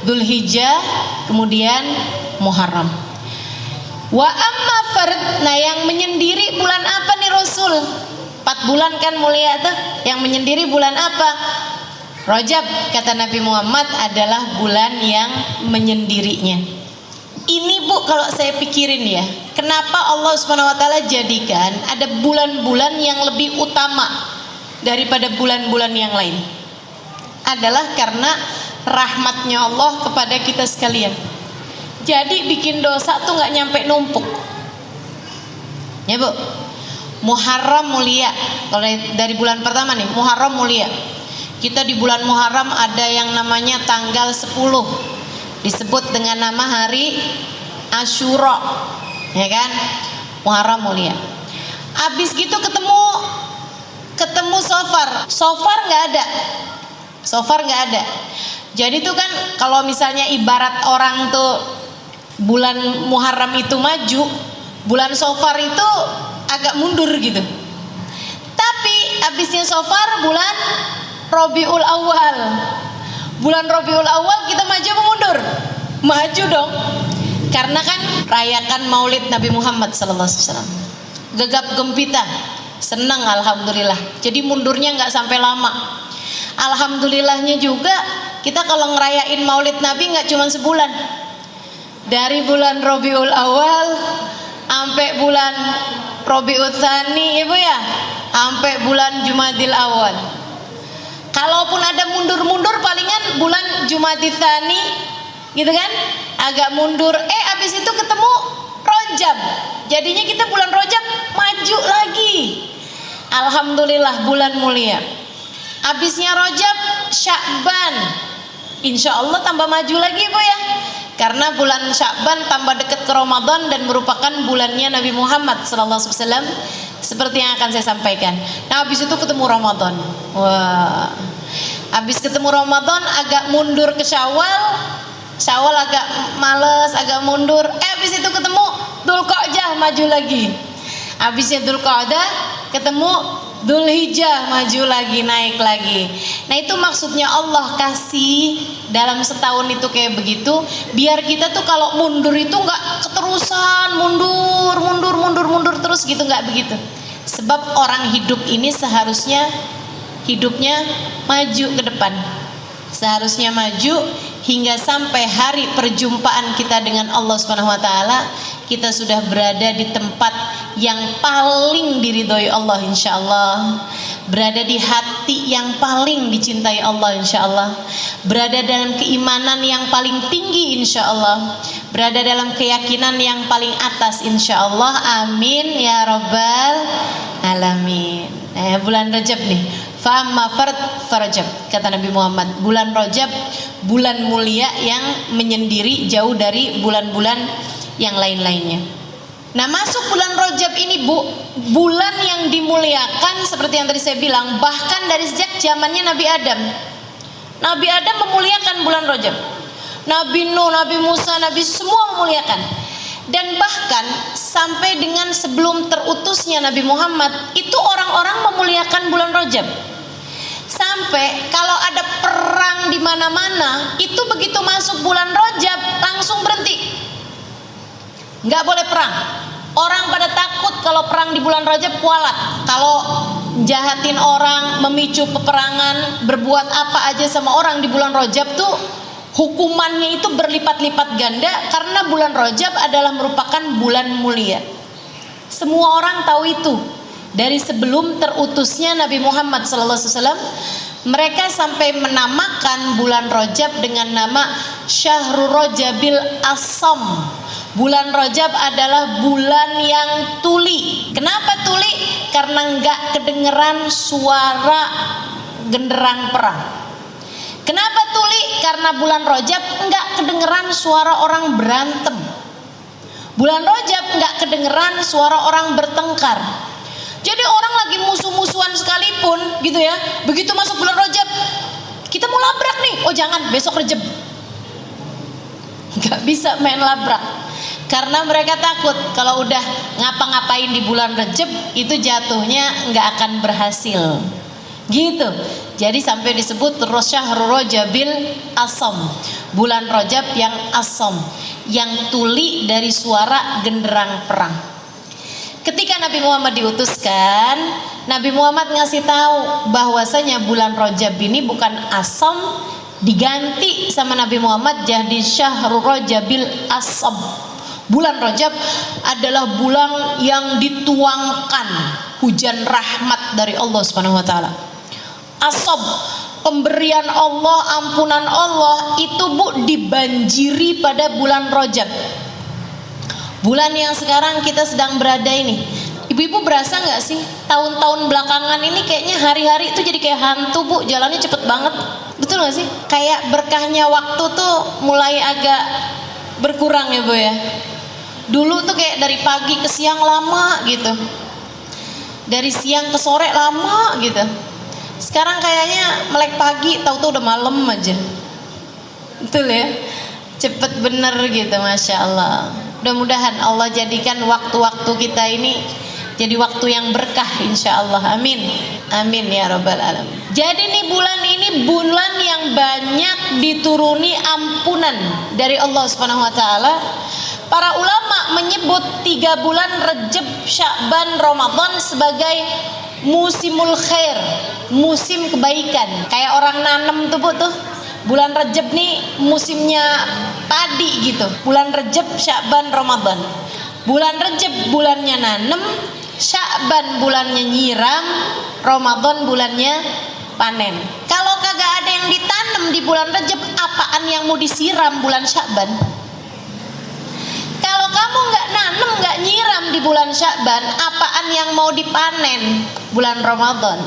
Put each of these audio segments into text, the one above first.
Dzulhijjah, kemudian Muharram. Wa amma fard, nah yang menyendiri bulan apa nih Rasul? 4 bulan kan mulia tuh. Yang menyendiri bulan apa? Rajab, kata Nabi Muhammad, adalah bulan yang menyendirinya. Ini Bu, kalau saya pikirin ya, kenapa Allah Subhanahu wa taala jadikan ada bulan-bulan yang lebih utama daripada bulan-bulan yang lain? Adalah karena rahmatnya Allah kepada kita sekalian. Jadi bikin dosa tuh nggak nyampe numpuk. Ya Bu. Muharram mulia. Kalau dari bulan pertama nih, Muharram mulia. Kita di bulan Muharram ada yang namanya tanggal 10. Disebut dengan nama hari Asyura. Ya kan? Muharram mulia. Habis gitu ketemu Safar. Safar nggak ada. Jadi tuh kan kalau misalnya ibarat orang tuh bulan Muharram itu maju, bulan Safar itu agak mundur gitu. Tapi habisnya Safar bulan Rabiul Awal. Bulan Rabiul Awal kita maju apa mundur? Maju dong. Karena kan rayakan Maulid Nabi Muhammad SAW. Gegap gempita, senang alhamdulillah. Jadi mundurnya nggak sampai lama. Alhamdulillahnya juga kita kalau ngerayain Maulid Nabi nggak cuma sebulan. Dari bulan Rabiul Awal sampai bulan Rabiul Tsani, Ibu ya, sampai bulan Jumadil Awal. Kalaupun ada mundur-mundur palingan bulan Jumadil Tsani, gitu kan? Agak mundur. Abis itu ketemu Rajab. Jadinya kita bulan Rajab maju lagi. Alhamdulillah bulan mulia. Abisnya Rajab, Sya'ban. Insya Allah tambah maju lagi Bu ya. Karena bulan Sya'ban tambah dekat ke Ramadan dan merupakan bulannya Nabi Muhammad SAW. Seperti yang akan saya sampaikan. Nah habis itu ketemu Ramadan. Wah. Habis ketemu Ramadan agak mundur ke Syawal. Syawal agak males, agak mundur. Habis itu ketemu Dzulqa'dah, maju lagi. Habisnya Dzulqa'dah ketemu Dzulhijjah, maju lagi, naik lagi. Nah itu maksudnya Allah kasih dalam setahun itu kayak begitu, biar kita tuh kalau mundur itu nggak keterusan mundur terus gitu, nggak begitu. Sebab orang hidup ini seharusnya hidupnya maju ke depan, seharusnya maju hingga sampai hari perjumpaan kita dengan Allah Subhanahu wa taala, kita sudah berada di tempat yang paling diridhoi Allah insyaallah, berada di hati yang paling dicintai Allah insyaallah, berada dalam keimanan yang paling tinggi insyaallah, berada dalam keyakinan yang paling atas insyaallah. Amin ya rabbal alamin. Bulan Rajab nih, fa'amma farajab, kata Nabi Muhammad, bulan Rajab bulan mulia yang menyendiri jauh dari bulan-bulan yang lain-lainnya. Nah masuk bulan Rajab ini Bu, bulan yang dimuliakan seperti yang tadi saya bilang, bahkan dari sejak zamannya Nabi Adam. Nabi Adam memuliakan bulan Rajab, Nabi Nuh, Nabi Musa, Nabi semua memuliakan. Dan bahkan sampai dengan sebelum terutusnya Nabi Muhammad, itu orang-orang memuliakan bulan Rajab. Sampai kalau ada perang di mana-mana, itu begitu masuk bulan Rajab langsung berhenti. Nggak boleh perang. Orang pada takut kalau perang di bulan Rajab, kualat. Kalau jahatin orang, memicu peperangan, berbuat apa aja sama orang di bulan Rajab tuh hukumannya itu berlipat-lipat ganda, karena bulan Rajab adalah merupakan bulan mulia. Semua orang tahu itu. Dari sebelum terutusnya Nabi Muhammad SAW, mereka sampai menamakan bulan Rajab dengan nama Syahrul Rajabil Asam. Bulan Rajab adalah bulan yang tuli. Kenapa tuli? Karena nggak kedengeran suara genderang perang. Kenapa tuli? Karena bulan Rajab nggak kedengeran suara orang berantem. Bulan Rajab nggak kedengeran suara orang bertengkar. Jadi orang lagi musuh-musuhan sekalipun gitu ya, begitu masuk bulan Rajab, kita mau labrak nih, oh jangan, besok Rajab. Nggak bisa main labrak, karena mereka takut kalau udah ngapa-ngapain di bulan Rajab itu jatuhnya nggak akan berhasil. Gitu. Jadi sampai disebut syahrul Rajabil Asam, bulan Rajab yang asam, yang tuli dari suara genderang perang. Ketika Nabi Muhammad diutuskan, Nabi Muhammad ngasih tahu bahwasanya bulan Rajab ini bukan asam, diganti sama Nabi Muhammad jadi syahrul Rajabil Asam. Bulan Rajab adalah bulan yang dituangkan hujan rahmat dari Allah Subhanahu wa taala. Asab, pemberian Allah, ampunan Allah itu Bu dibanjiri pada bulan Rajab. Bulan yang sekarang kita sedang berada ini. Ibu-ibu berasa nggak sih tahun-tahun belakangan ini kayaknya hari-hari itu jadi kayak hantu Bu, jalannya cepet banget. Betul nggak sih? Kayak berkahnya waktu tuh mulai agak berkurang ya Bu ya. Dulu tuh kayak dari pagi ke siang lama gitu, dari siang ke sore lama gitu. Sekarang kayaknya melek pagi tahu-tahu udah malam aja. Betul ya, cepet bener gitu, Masya Allah. Mudah-mudahan Allah jadikan waktu-waktu kita ini jadi waktu yang berkah, insya Allah. Amin, amin ya rabbal alamin. Jadi nih bulan ini bulan yang banyak dituruni ampunan dari Allah Subhanahu wa taala. Para ulama menyebut 3 bulan Rajab, Sya'ban, Ramadan sebagai musimul khair, musim kebaikan. Kayak orang nanem tuh Bu tuh, bulan Rajab nih musimnya padi gitu. Bulan Rajab, Sya'ban, Ramadan. Bulan Rajab bulannya nanem, Sya'ban bulannya nyiram, Ramadan bulannya panen. Kalau kagak ada yang ditanam di bulan Rajab, apaan yang mau disiram bulan Sya'ban? Kalau kamu nggak nanem, nggak nyiram di bulan Sya'ban, apaan yang mau dipanen bulan Ramadan?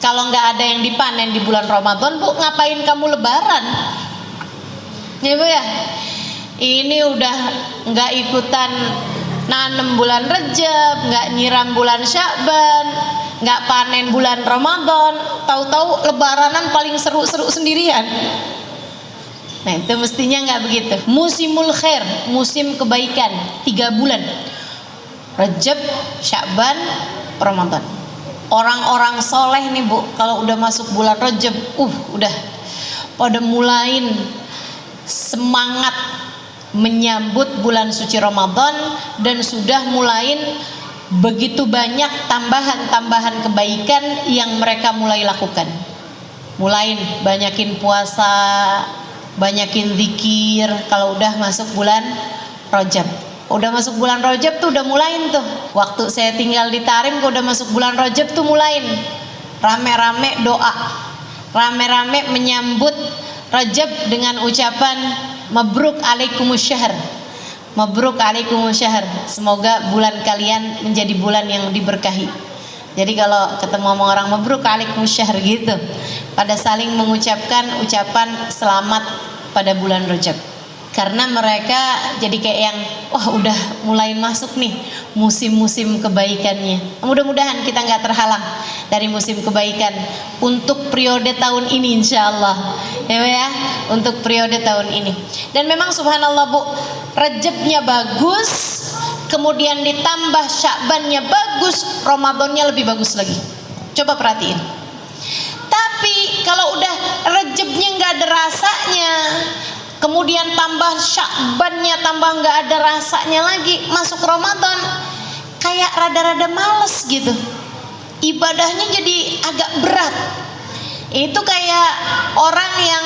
Kalau nggak ada yang dipanen di bulan Ramadan, Bu, ngapain kamu lebaran? Ya Bu ya, ini udah nggak ikutan nanem bulan Rajab, nggak nyiram bulan Sya'ban, nggak panen bulan Ramadan, tahu-tahu lebaranan paling seru-seru sendirian. Nah itu mestinya nggak begitu. Musimul khair, musim kebaikan, 3 bulan, Rajab, Sya'ban, Ramadan. Orang-orang soleh nih Bu, kalau udah masuk bulan Rajab, udah pada mulain semangat menyambut bulan suci Ramadan, dan sudah mulain begitu banyak tambahan-tambahan kebaikan yang mereka mulai lakukan. Mulain banyakin puasa, banyakin zikir kalau udah masuk bulan Rajab. Udah masuk bulan Rajab tuh udah mulain tuh. Waktu saya tinggal di Tarim, udah masuk bulan Rajab tuh mulain rame-rame doa, rame-rame menyambut Rajab dengan ucapan mabruk alaikumusyahr, mabruk alaikumusyahr. Semoga bulan kalian menjadi bulan yang diberkahi. Jadi kalau ketemu sama orang mabruk alaikumusyahr gitu, pada saling mengucapkan ucapan selamat pada bulan Rajab. Karena mereka jadi kayak yang udah mulai masuk nih musim-musim kebaikannya. Mudah-mudahan kita nggak terhalang dari musim kebaikan untuk periode tahun ini, insya Allah ya, untuk periode tahun ini. Dan memang subhanallah Bu, Rajabnya bagus, kemudian ditambah Sya'bannya bagus, Ramadannya lebih bagus lagi. Coba perhatiin. Tapi kalau udah Rajabnya nggak ada rasanya, kemudian tambah Sya'bannya tambah nggak ada rasanya lagi, masuk Ramadan kayak rada-rada males gitu, ibadahnya jadi agak berat. Itu kayak orang yang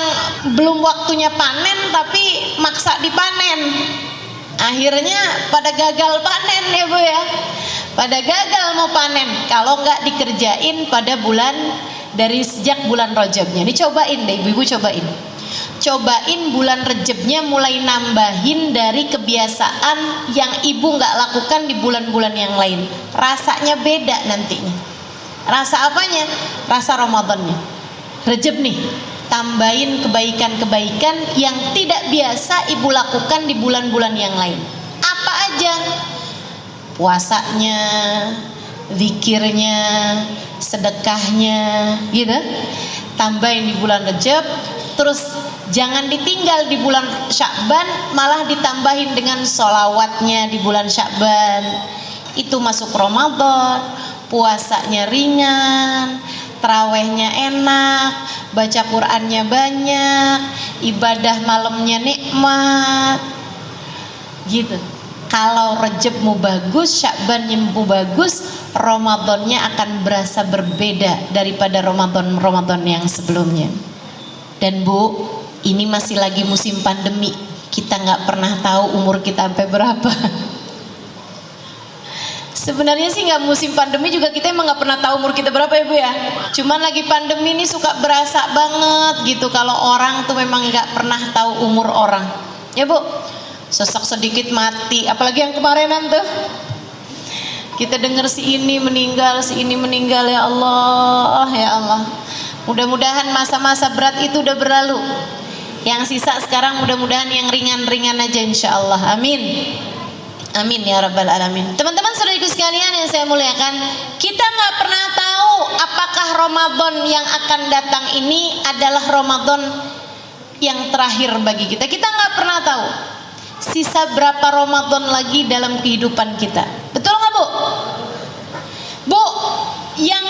belum waktunya panen tapi maksa dipanen, akhirnya pada gagal panen ya Bu ya, pada gagal mau panen kalau nggak dikerjain pada bulan dari sejak bulan Rajabnya. Ini cobain deh ibu-ibu, cobain bulan Rajabnya mulai nambahin dari kebiasaan yang ibu nggak lakukan di bulan-bulan yang lain. Rasanya beda nantinya. Rasa apanya? Rasa Ramadannya. Rajab nih, tambahin kebaikan-kebaikan yang tidak biasa ibu lakukan di bulan-bulan yang lain. Apa aja? Puasanya, zikirnya, sedekahnya, gitu. Tambahin di bulan Rajab. Terus jangan ditinggal di bulan Sya'ban, malah ditambahin dengan sholawatnya di bulan Sya'ban. Itu masuk Ramadan. puasanya ringan, tarawehnya enak, baca Qur'annya banyak, ibadah malamnya nikmat, gitu. Kalau Rajabmu bagus, Sya'banmu bagus, Ramadannya akan berasa berbeda daripada Ramadan yang sebelumnya. Dan Bu, ini masih lagi musim pandemi, kita nggak pernah tahu umur kita sampai berapa. Sebenarnya sih nggak musim pandemi juga kita emang nggak pernah tahu umur kita berapa ya Bu ya. Cuman lagi pandemi ini suka berasa banget gitu kalau orang tuh memang nggak pernah tahu umur orang. Ya Bu, sosok sedikit mati, apalagi yang kemarinan tuh. Kita dengar si ini meninggal ya Allah, ya Allah. Mudah-mudahan masa-masa berat itu udah berlalu. Yang sisa sekarang mudah-mudahan yang ringan-ringan aja insyaallah. Amin. Amin ya rabbal alamin. Teman-teman saudaraku sekalian yang saya muliakan, kita nggak pernah tahu apakah Ramadan yang akan datang ini adalah Ramadan yang terakhir bagi kita. Kita nggak pernah tahu sisa berapa Ramadan lagi dalam kehidupan kita. Betul nggak Bu? Bu, yang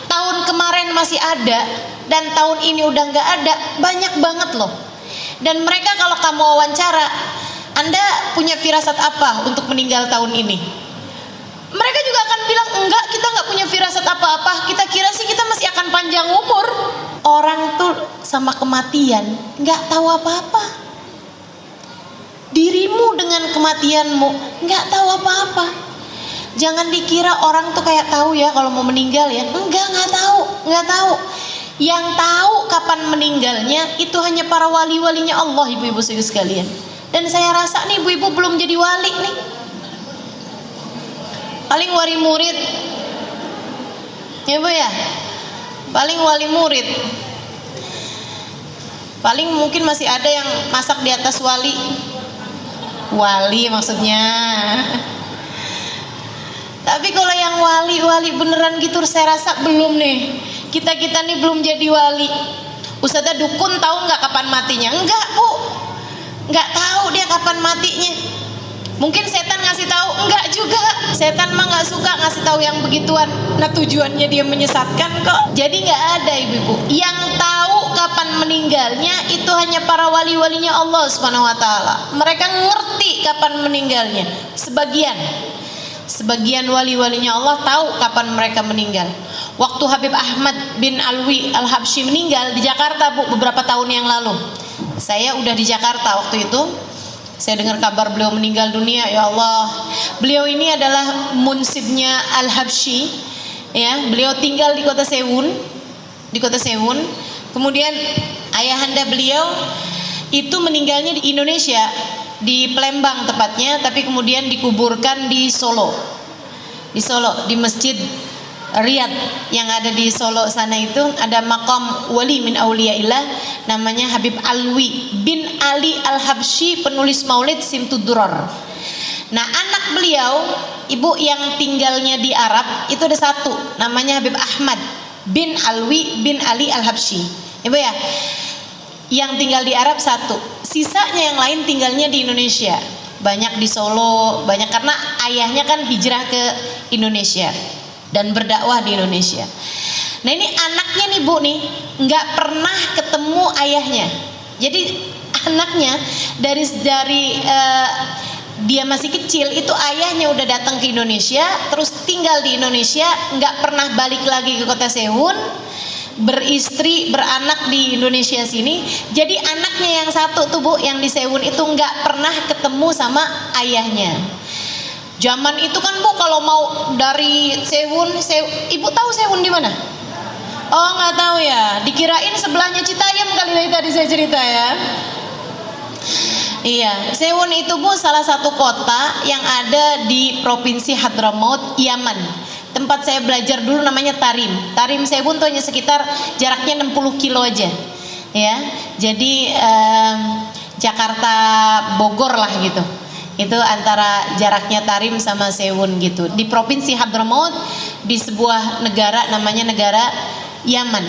tahun kemarin masih ada dan tahun ini udah nggak ada, banyak banget loh. Dan mereka kalau kamu wawancara, Anda punya firasat apa untuk meninggal tahun ini? Mereka juga akan bilang, enggak, kita nggak punya firasat apa-apa. Kita kira sih kita masih akan panjang umur. Orang tuh sama kematian nggak tahu apa-apa. Dirimu dengan kematianmu nggak tahu apa-apa. Jangan dikira orang tuh kayak tahu ya kalau mau meninggal ya. Nggak tahu. Yang tahu kapan meninggalnya itu hanya para wali-walinya Allah, ibu-ibu sekalian. Dan saya rasa nih ibu-ibu belum jadi wali nih. Paling wali murid. Ya Bu ya? Paling wali murid. Paling mungkin masih ada yang masak di atas wali. Wali maksudnya. Tapi kalau yang wali beneran gitu saya rasa belum nih. Kita nih belum jadi wali. Ustazah dukun tahu nggak kapan matinya? Enggak Bu, nggak tahu dia kapan matinya. Mungkin setan ngasih tahu? Enggak juga. Setan mah nggak suka ngasih tahu yang begituan. Nah tujuannya dia menyesatkan kok. Jadi nggak ada ibu-ibu. Yang tahu kapan meninggalnya itu hanya para wali-walinya Allah Subhanahu Wa Taala. Mereka ngerti kapan meninggalnya. Sebagian wali-walinya Allah tahu kapan mereka meninggal. Waktu Habib Ahmad bin Alwi Al-Habsyi meninggal di Jakarta Bu, beberapa tahun yang lalu. Saya udah di Jakarta waktu itu. Saya dengar kabar beliau meninggal dunia, ya Allah. Beliau ini adalah munsibnya Al-Habsyi, ya. Beliau tinggal di kota Sewun. Kemudian ayahanda beliau itu meninggalnya di Indonesia, di Palembang tepatnya, tapi kemudian dikuburkan di Solo, di Masjid Riyadh yang ada di Solo sana. Itu ada makam wali min auliyaillah namanya Habib Alwi bin Ali Al-Habsyi, penulis Maulid Simtud Durar. Nah anak beliau, ibu yang tinggalnya di Arab itu ada satu namanya Habib Ahmad bin Alwi bin Ali Al-Habsyi, ibu ya, yang tinggal di Arab satu. Sisanya yang lain tinggalnya di Indonesia, banyak di Solo, banyak karena ayahnya kan hijrah ke Indonesia dan berdakwah di Indonesia. Nah ini anaknya nih Bu nih nggak pernah ketemu ayahnya. Jadi anaknya dari dia masih kecil itu ayahnya udah datang ke Indonesia, terus tinggal di Indonesia, nggak pernah balik lagi ke kota Sewun, beristri beranak di Indonesia sini. Jadi anaknya yang satu tuh Bu yang di Sewun itu nggak pernah ketemu sama ayahnya. Zaman itu kan Bu kalau mau dari Sewun, ibu tahu Sewun di mana? Oh nggak tahu ya, dikirain sebelahnya Citayam kali tadi saya cerita ya. Iya, Sewun itu Bu salah satu kota yang ada di provinsi Hadramaut, Yaman. Tempat saya belajar dulu namanya Tarim. Tarim Sewun tuh hanya sekitar jaraknya 60 kilo aja. Ya, jadi Jakarta Bogor lah gitu. Itu antara jaraknya Tarim sama Sewun gitu. Di provinsi Hadramaut, di sebuah negara namanya negara Yaman.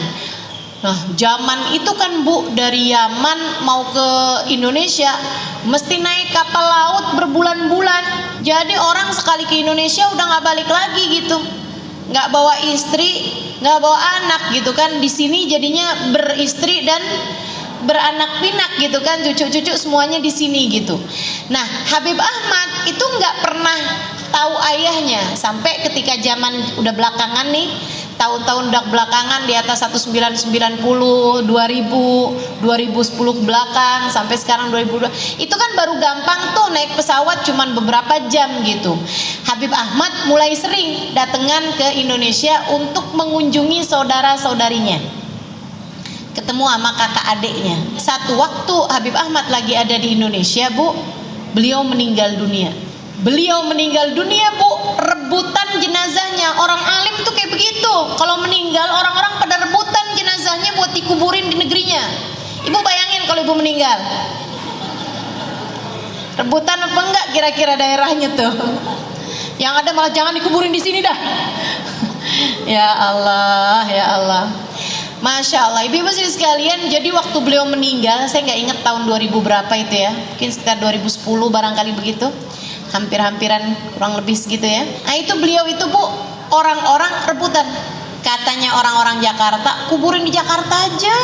Nah, zaman itu kan Bu dari Yaman mau ke Indonesia mesti naik kapal laut berbulan-bulan. Jadi orang sekali ke Indonesia udah nggak balik lagi gitu. nggak bawa istri, nggak bawa anak gitu kan. Di sini jadinya beristri dan beranak pinak gitu kan, cucu-cucu semuanya di sini gitu. Nah, Habib Ahmad itu nggak pernah tahu ayahnya sampai ketika zaman udah belakangan nih, tahun-tahun udah belakangan di atas 1990, 2000, 2010 ke belakang sampai sekarang 2002. Itu kan baru gampang tuh naik pesawat cuman beberapa jam gitu. Habib Ahmad mulai sering datangan ke Indonesia untuk mengunjungi saudara-saudarinya, ketemu sama kakak adiknya. Satu waktu Habib Ahmad lagi ada di Indonesia, Bu, beliau meninggal dunia. Beliau meninggal dunia, Bu, rebutan jenazahnya. Orang alim tuh kayak begitu. Kalau meninggal, orang-orang pada rebutan jenazahnya buat dikuburin di negerinya. Ibu bayangin kalau ibu meninggal, rebutan apa enggak kira-kira daerahnya tuh? Yang ada malah jangan dikuburin di sini dah. Ya Allah, ya Allah. Masya Allah, ibu-ibu sekalian, jadi waktu beliau meninggal, saya nggak ingat tahun 2000 berapa itu ya, mungkin sekitar 2010 barangkali begitu, hampir-hampiran kurang lebih segitu ya. Nah itu beliau itu, Bu, orang-orang rebutan. Katanya orang-orang Jakarta, kuburin di Jakarta aja.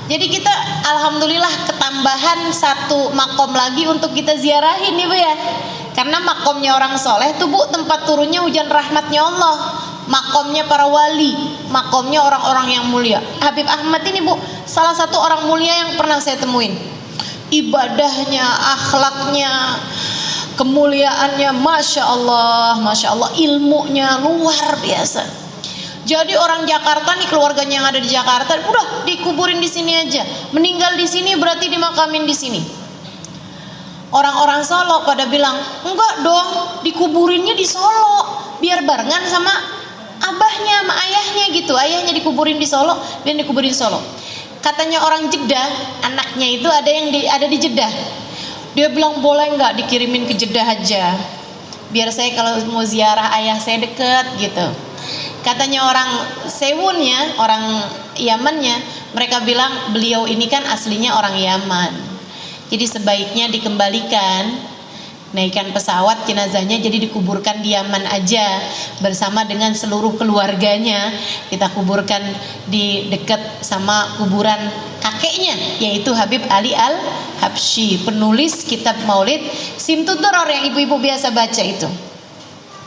Jadi kita alhamdulillah ketambahan satu makom lagi untuk kita ziarahin nih, Bu ya. Karena makomnya orang soleh tuh, Bu, tempat turunnya hujan rahmatnya Allah. Makomnya para wali, makomnya orang-orang yang mulia. Habib Ahmad ini, Bu, salah satu orang mulia yang pernah saya temuin. Ibadahnya, akhlaknya, kemuliaannya, Masya Allah, ilmunya luar biasa. Jadi orang Jakarta nih, keluarganya yang ada di Jakarta, udah dikuburin di sini aja. Meninggal di sini berarti dimakamin di sini. Orang-orang Solo pada bilang, enggak dong, dikuburinnya di Solo, biar barengan sama abahnya, sama ayahnya gitu. Ayahnya dikuburin di Solo dan dikuburin di Solo. Katanya orang Jeddah, anaknya itu ada di Jeddah. Dia bilang, boleh nggak dikirimin ke Jeddah aja, biar saya kalau mau ziarah ayah saya deket gitu. Katanya orang Sewunnya, orang Yamannya, mereka bilang beliau ini kan aslinya orang Yaman, jadi sebaiknya dikembalikan, naikkan pesawat jenazahnya, jadi dikuburkan di Yaman aja bersama dengan seluruh keluarganya. Kita kuburkan di dekat sama kuburan kakeknya, yaitu Habib Ali Al-Habsyi, penulis kitab Maulid Simtuturor yang ibu-ibu biasa baca itu.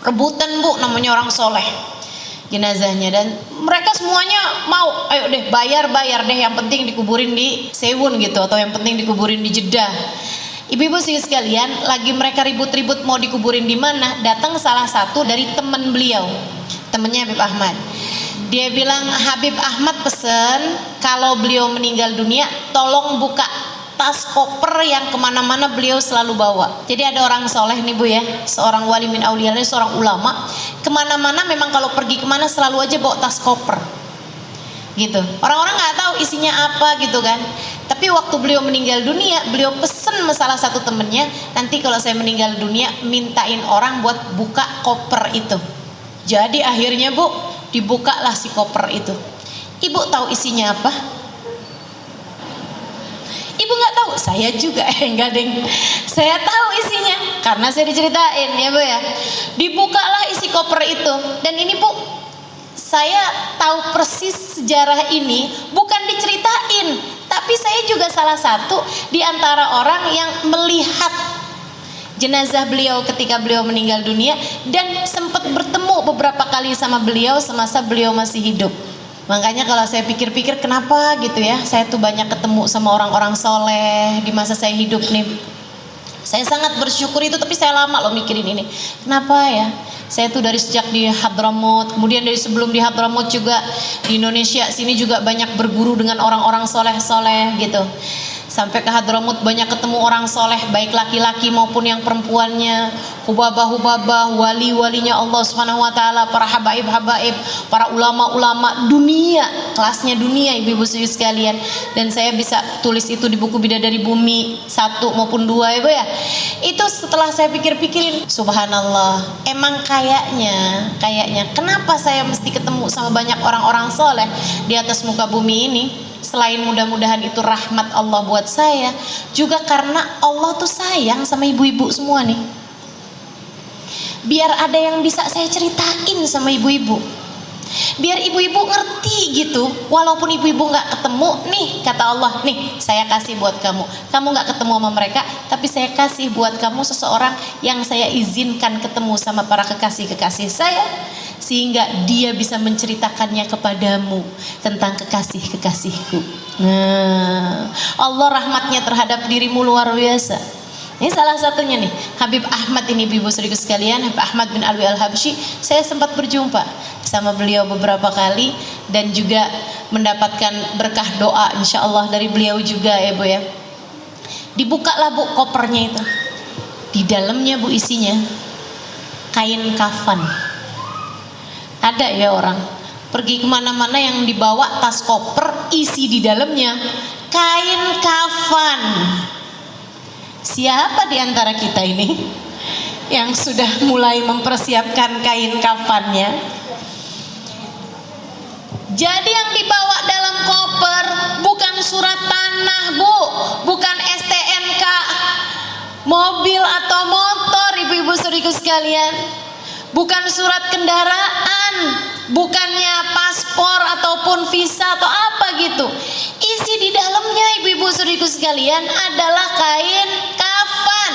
Rebutan, Bu, namanya orang soleh jenazahnya, dan mereka semuanya mau, ayo deh bayar deh, yang penting dikuburin di Sewun gitu, atau yang penting dikuburin di Jeddah. Ibu-ibu sekalian, lagi mereka ribut-ribut mau dikuburin di mana, datang salah satu dari teman beliau, temannya Habib Ahmad. Dia bilang, Habib Ahmad pesen kalau beliau meninggal dunia, tolong buka tas koper yang kemana-mana beliau selalu bawa. Jadi ada orang soleh nih, Bu ya, seorang wali min auliya, seorang ulama, kemana-mana memang kalau pergi kemana selalu aja bawa tas koper gitu. Orang-orang nggak tahu isinya apa gitu kan. Tapi waktu beliau meninggal dunia, beliau pesen salah satu temennya, nanti kalau saya meninggal dunia mintain orang buat buka koper itu. Jadi akhirnya, Bu, dibukalah si koper itu. Ibu tahu isinya apa? Ibu nggak tahu, saya juga enggak deng. Saya tahu isinya karena saya diceritain ya, Bu ya. Dibukalah isi koper itu, dan ini, Bu, saya tahu persis sejarah ini bukan diceritain, tapi saya juga salah satu di antara orang yang melihat jenazah beliau ketika beliau meninggal dunia dan sempat bertemu beberapa kali sama beliau semasa beliau masih hidup. Makanya kalau saya pikir-pikir, kenapa gitu ya, saya tuh banyak ketemu sama orang-orang soleh di masa saya hidup nih. Saya sangat bersyukur itu, tapi saya lama loh mikirin ini. Kenapa ya? Saya tuh dari sejak di Hadramut, kemudian dari sebelum di Hadramut juga di Indonesia sini juga banyak berguru dengan orang-orang soleh-soleh gitu. Sampai ke Hadramut banyak ketemu orang soleh, baik laki-laki maupun yang perempuannya, hubabah-hubabah, wali-walinya Allah Subhanahu wa taala, para habaib-habaib, para ulama-ulama dunia, kelasnya dunia, ibu-ibu sekalian. Dan saya bisa tulis itu di buku Bidadari Bumi 1 maupun 2 ya, Bu ya. Itu setelah saya pikir-pikirin, subhanallah, emang kayaknya kenapa saya mesti ketemu sama banyak orang-orang soleh di atas muka bumi ini? Selain mudah-mudahan itu rahmat Allah buat saya, juga karena Allah tuh sayang sama ibu-ibu semua nih. Biar ada yang bisa saya ceritain sama ibu-ibu. Biar ibu-ibu ngerti gitu, walaupun ibu-ibu nggak ketemu nih, kata Allah, nih saya kasih buat kamu. Kamu nggak ketemu sama mereka, tapi saya kasih buat kamu seseorang yang saya izinkan ketemu sama para kekasih-kekasih saya, sehingga dia bisa menceritakannya kepadamu tentang kekasih-kekasihku. Nah, Allah rahmatnya terhadap dirimu luar biasa. Ini salah satunya nih, Habib Ahmad ini, ibu saudaraku sekalian, Habib Ahmad bin Alwi Al-Habsyi. Saya sempat berjumpa sama beliau beberapa kali dan juga mendapatkan berkah doa insya Allah dari beliau juga ya Bu ya. Dibukalah Bu kopernya itu, di dalamnya Bu isinya kain kafan. Ada ya orang pergi kemana-mana yang dibawa tas koper isi di dalamnya kain kafan. Siapa di antara kita ini yang sudah mulai mempersiapkan kain kafannya? Jadi yang dibawa dalam koper bukan surat tanah Bu, bukan STNK mobil atau motor ibu-ibu saudariku sekalian, bukan surat kendaraan, bukannya paspor ataupun visa atau apa gitu. Isi di dalamnya ibu-ibu saudariku sekalian adalah kain kafan,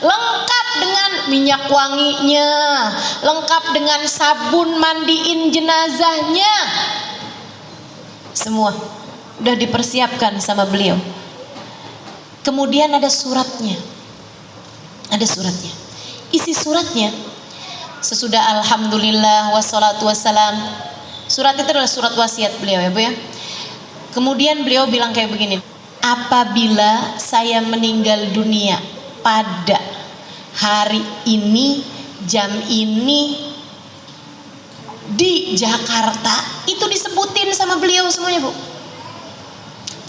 lengkap dengan minyak wanginya, lengkap dengan sabun mandiin jenazahnya. Semua udah dipersiapkan sama beliau. Kemudian ada suratnya. Ada suratnya. Isi suratnya, sesudah alhamdulillah wassalatu wassalam, surat itu adalah surat wasiat beliau ya Bu ya. Kemudian beliau bilang kayak begini, apabila saya meninggal dunia pada hari ini, jam ini, di Jakarta, itu disebutin sama beliau semuanya Bu,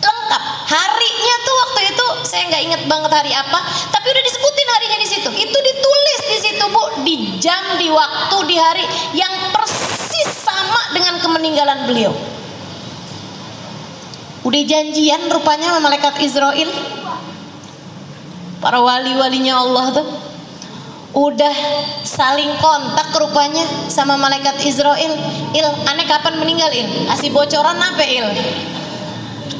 lengkap. Harinya tuh waktu itu saya nggak inget banget hari apa, tapi udah disebutin harinya di situ. Itu ditulis di situ Bu, di jam, di waktu, di hari yang persis sama dengan kemeninggalan beliau. Udah janjian rupanya sama malaikat Israel, para wali-walinya Allah tuh udah saling kontak rupanya sama malaikat Israel. Aneh kapan meninggal Kasih bocoran apa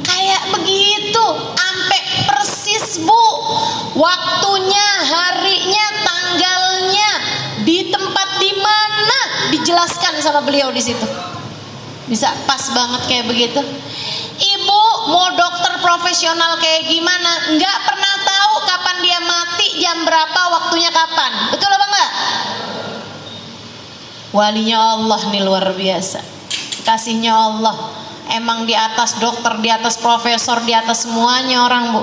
kayak begitu, sampai persis Bu, waktunya, harinya, tanggalnya, di tempat di mana dijelaskan sama beliau di situ. Bisa pas banget kayak begitu. Ibu mau dokter profesional kayak gimana, nggak pernah tahu kapan dia mati, jam berapa, waktunya kapan. Betul apa enggak? Walinya Allah nih luar biasa, kasihnya Allah. Emang di atas dokter, di atas profesor, di atas semuanya orang Bu.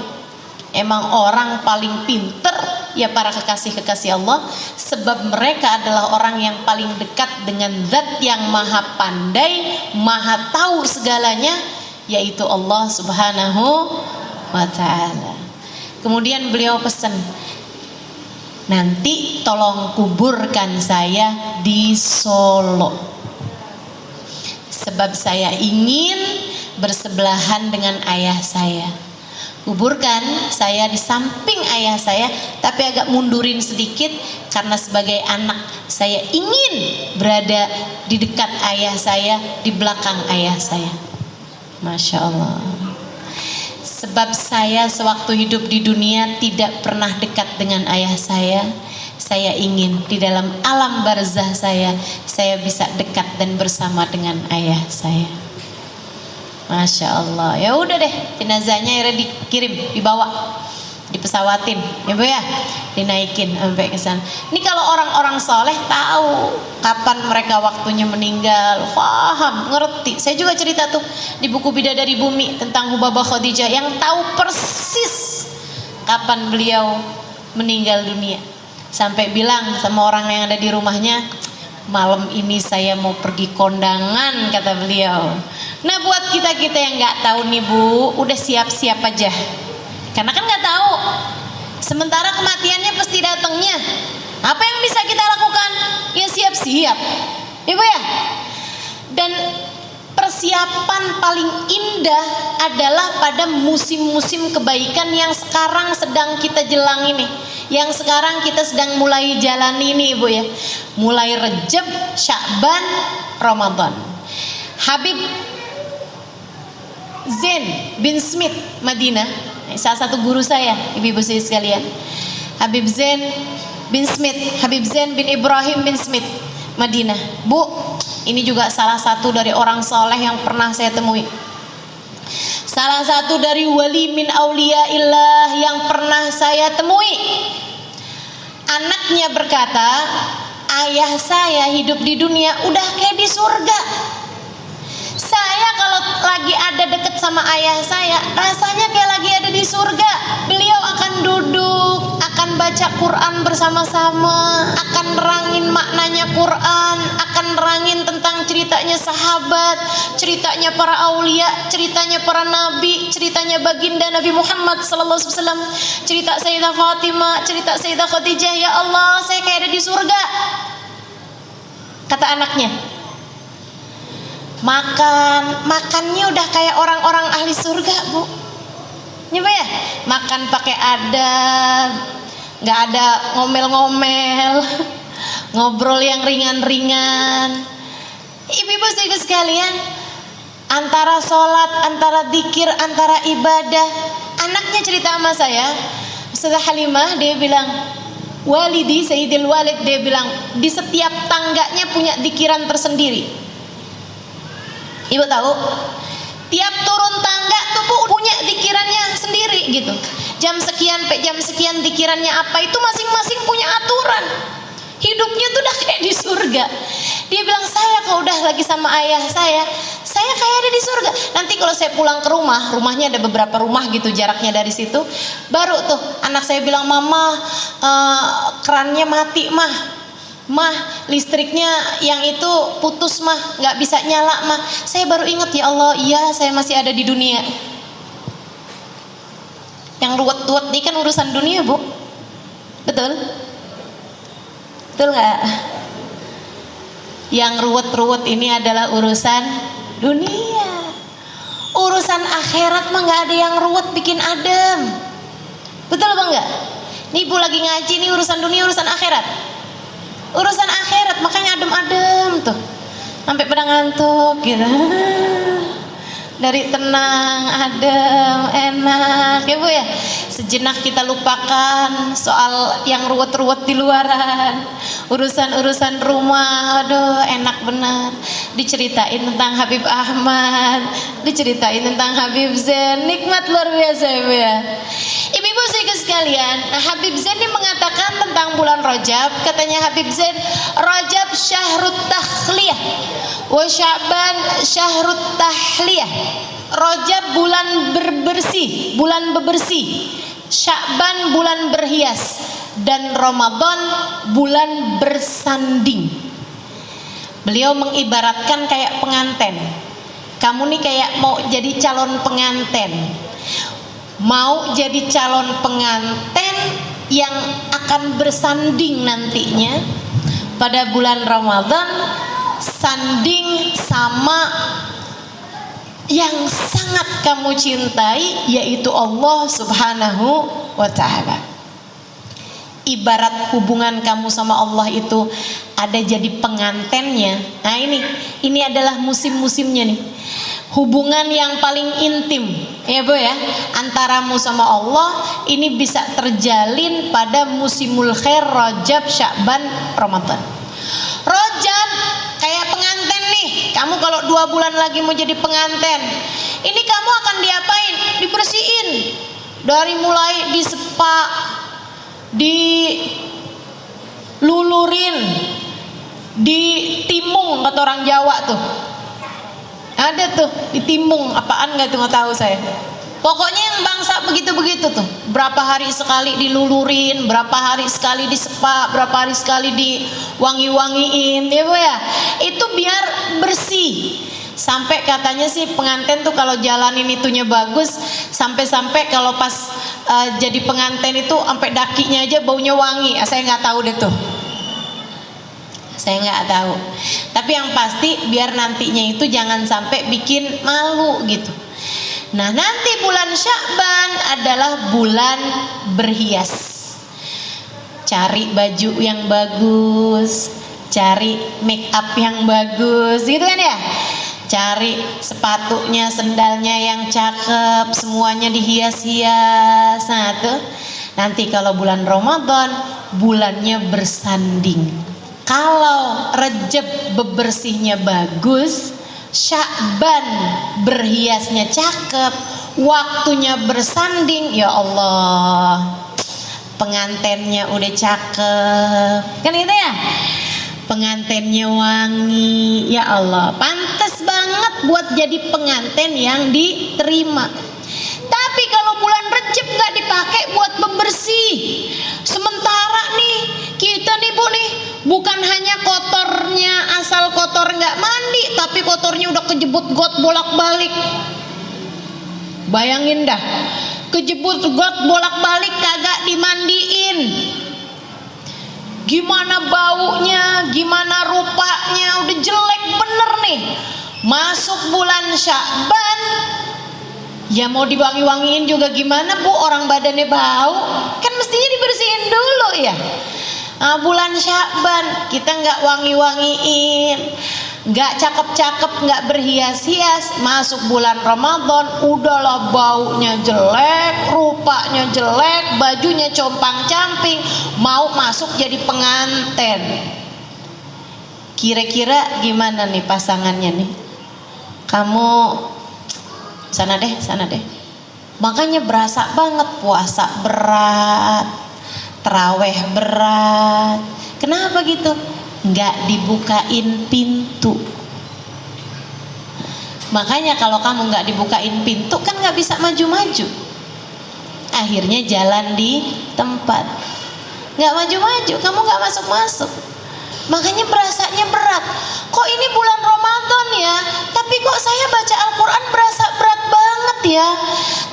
Emang orang paling pinter ya para kekasih-kekasih Allah, sebab mereka adalah orang yang paling dekat dengan zat yang maha pandai, maha tahu segalanya, yaitu Allah Subhanahu wa ta'ala. Kemudian beliau pesan, nanti tolong kuburkan saya di Solo, sebab saya ingin bersebelahan dengan ayah saya. Kuburkan saya di samping ayah saya, tapi agak mundurin sedikit, karena sebagai anak saya ingin berada di dekat ayah saya, di belakang ayah saya. Masya Allah. Sebab saya sewaktu hidup di dunia tidak pernah dekat dengan ayah saya. Saya ingin di dalam alam barzah saya bisa dekat dan bersama dengan ayah saya. Masya Allah. Ya udah deh, jenazahnya akhirnya dikirim, dibawa, dipesawatin, ya Bu ya, dinaikin sampai ke sana. Ini kalau orang-orang soleh tahu kapan mereka waktunya meninggal, paham, ngerti. Saya juga cerita tuh di buku Bidadari Bumi tentang Hubabah Khadijah yang tahu persis kapan beliau meninggal dunia. Sampai bilang sama orang yang ada di rumahnya, malam ini saya mau pergi kondangan, kata beliau. Nah buat kita-kita yang nggak tahu nih Bu, udah siap-siap aja, karena kan nggak tahu. Sementara kematiannya pasti datangnya. Apa yang bisa kita lakukan? Ya siap-siap, Ibu ya. Dan persiapan paling indah adalah pada musim-musim kebaikan yang sekarang sedang kita jelang ini, yang sekarang kita sedang mulai jalani ini Ibu ya. Mulai Rejab, Sya'ban, Ramadan. Habib Zain bin Smith Madinah, salah satu guru saya, ibu-ibu saya sekalian. Habib Zain bin Smith, Habib Zain bin Ibrahim bin Smith Madinah. Bu, ini juga salah satu dari orang soleh yang pernah saya temui. Salah satu dari wali min auliyaillah yang pernah saya temui. Anaknya berkata, ayah saya hidup di dunia udah kayak di surga. Saya kalau lagi ada deket sama ayah saya, rasanya kayak lagi ada di surga. Beliau akan duduk, akan baca Quran bersama-sama, akan nerangin maknanya Quran, akan nerangin tentang ceritanya sahabat, ceritanya para aulia, ceritanya para nabi, ceritanya baginda Nabi Muhammad SAW, cerita Sayyidah Fatimah, cerita Sayyidah Khadijah. Ya Allah, saya kayak ada di surga, kata anaknya. Makannya udah kayak orang-orang ahli surga, Bu. Nyoba ya, makan pakai adab, nggak ada ngomel-ngomel, ngobrol yang ringan-ringan. Ibu-ibu sekalian, antara sholat, antara zikir, antara ibadah. Anaknya cerita sama saya, Ustazah Halimah, dia bilang, walidi Sayyidil Walid, dia bilang, di setiap tangganya punya zikiran tersendiri. Ibu tahu, tiap turun tangga tuh Bu punya zikirannya sendiri gitu. Jam sekian sampai jam sekian zikirannya apa, itu masing-masing punya aturan. Hidupnya tuh udah kayak di surga. Dia bilang, saya kalau udah lagi sama ayah saya kayak ada di surga. Nanti kalau saya pulang ke rumah, rumahnya ada beberapa rumah gitu jaraknya dari situ, baru tuh anak saya bilang, mama kerannya mati mah listriknya yang itu putus mah, nggak bisa nyala mah. Saya baru ingat, ya Allah, iya saya masih ada di dunia. Yang ruwet-ruwet ini kan urusan dunia, Bu. Betul? Betul nggak? Yang ruwet-ruwet ini adalah urusan dunia. Urusan akhirat mah nggak ada yang ruwet bikin adem. Betul apa enggak? Nih Bu lagi ngaji nih, urusan dunia, urusan akhirat. Urusan akhirat makanya adem-adem tuh, sampai pada ngantuk gitu. Dari tenang, adem, enak ya Bu ya. Sejenak kita lupakan soal yang ruwet-ruwet di luaran. Urusan-urusan rumah, aduh enak benar. Diceritain tentang Habib Ahmad, diceritain tentang Habib Zain, nikmat luar biasa ya Bu ya. Ibu-ibu sekalian, Habib Zain ini mengatakan tentang bulan Rajab, katanya Habib Zain, Rajab syahrut takhliyah wa Sya'ban syahrut tahliyah. Rajab bulan berbersih, bulan bebersih, Sya'ban bulan berhias, dan Ramadan bulan bersanding. Beliau mengibaratkan kayak pengantin. Kamu nih kayak mau jadi calon pengantin, mau jadi calon pengantin yang akan bersanding nantinya pada bulan Ramadan, sanding sama yang sangat kamu cintai, yaitu Allah Subhanahu wa Ta'ala. Ibarat hubungan kamu sama Allah itu ada jadi pengantennya. Nah ini adalah musim-musimnya nih. Hubungan yang paling intim ya Bu ya, antaramu sama Allah ini bisa terjalin pada musimul khair, Rajab, Sya'ban, Ramadan. Rajab kayak pengantin nih. Kamu kalau 2 bulan lagi mau jadi pengantin, ini kamu akan diapain? Dibersihin. Dari mulai disepa, dilulurin, ditimung kata orang Jawa tuh. Ada tuh ditimung, apaan nggak tuh, nggak tahu saya. Pokoknya yang bangsa begitu-begitu tuh. Berapa hari sekali dilulurin, berapa hari sekali disepa, berapa hari sekali diwangi-wangiin, ya Bu ya. Itu biar bersih. Sampai katanya sih pengantin tuh kalau jalanin itunya bagus, sampai-sampai kalau pas jadi pengantin itu sampai dakinya aja baunya wangi. Saya nggak tahu deh tuh. Saya nggak tahu. Tapi yang pasti biar nantinya itu jangan sampai bikin malu gitu. Nah nanti bulan Sya'ban adalah bulan berhias. Cari baju yang bagus, cari make up yang bagus gitu kan ya. cari sepatunya, sendalnya yang cakep, semuanya dihias-hias. Nah tuh nanti kalau bulan Ramadan bulannya bersanding. Kalau Rejab bebersihnya bagus, Sya'ban berhiasnya cakep, waktunya bersanding, ya Allah, pengantennya udah cakep, kan gitu ya, pengantennya wangi, ya Allah, pantas banget buat jadi penganten yang diterima. Tapi kalau bulan Rejab nggak dipakai buat pembersih, sementara nih kita nih Bu nih, bukan hanya kotornya, asal kotor nggak mandi, tapi kotornya udah kejebut got bolak-balik. Bayangin dah, kejebut got bolak-balik kagak dimandiin, gimana baunya, gimana rupanya, udah jelek bener nih. Masuk bulan Sya'ban, ya mau diwangi-wangiin juga gimana Bu, orang badannya bau, kan mestinya dibersihin dulu ya. Nah, bulan Sya'ban kita nggak wangi-wangiin, nggak cakep-cakep, nggak berhias-hias, masuk bulan Ramadan udahlah baunya jelek, rupanya jelek, bajunya compang-camping, mau masuk jadi penganten. Kira-kira gimana nih pasangannya nih? Kamu sana deh, sana deh. Makanya berasa banget puasa berat, terawih berat. Kenapa gitu? Nggak dibukain pintu. Makanya kalau kamu nggak dibukain pintu kan nggak bisa maju-maju. Akhirnya jalan di tempat, nggak maju-maju, kamu nggak masuk-masuk. Makanya berasanya berat. Kok ini bulan Ramadan ya, tapi kok saya baca Al-Quran berasa berat banget ya.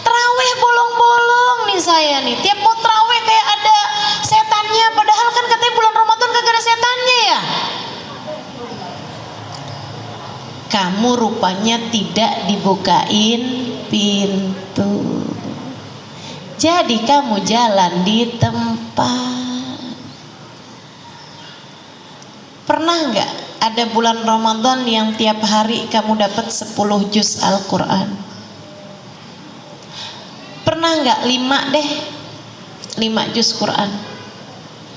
Terawih bolong-bolong nih saya nih, tiap mau terawih kayak ada setannya, padahal kan katanya bulan Ramadan kagak ada setannya ya. Kamu rupanya tidak dibukain pintu, jadi kamu jalan di tempat. Pernah nggak ada bulan Ramadan yang tiap hari kamu dapat 10 juz Al-Quran? Pernah nggak 5 deh, 5 juz Quran?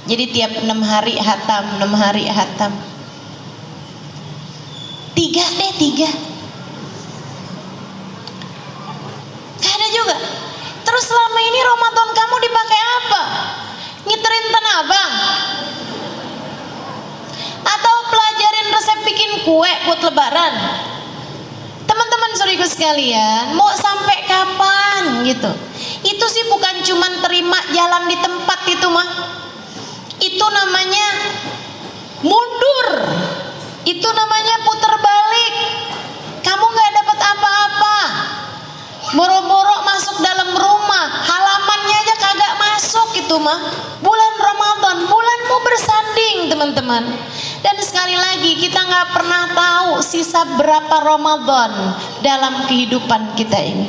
Jadi tiap 6 hari hatam, 6 hari hatam. 3 deh, 3. Gak ada juga. Terus selama ini Ramadan kamu dipakai apa? Ngiterin Tanah Abang? Atau pelajarin resep bikin kue buat lebaran? Teman-teman saudaraku sekalian, mau sampai kapan gitu? Itu sih bukan cuman terima jalan di tempat itu mah. Itu namanya mundur. Itu namanya puter balik. Kamu gak dapat apa-apa. Boro-boro masuk dalam rumah, halamannya aja kagak masuk itu mah. Bulan Ramadan, bulanmu bersanding teman-teman. Dan sekali lagi kita nggak pernah tahu sisa berapa Ramadan dalam kehidupan kita ini.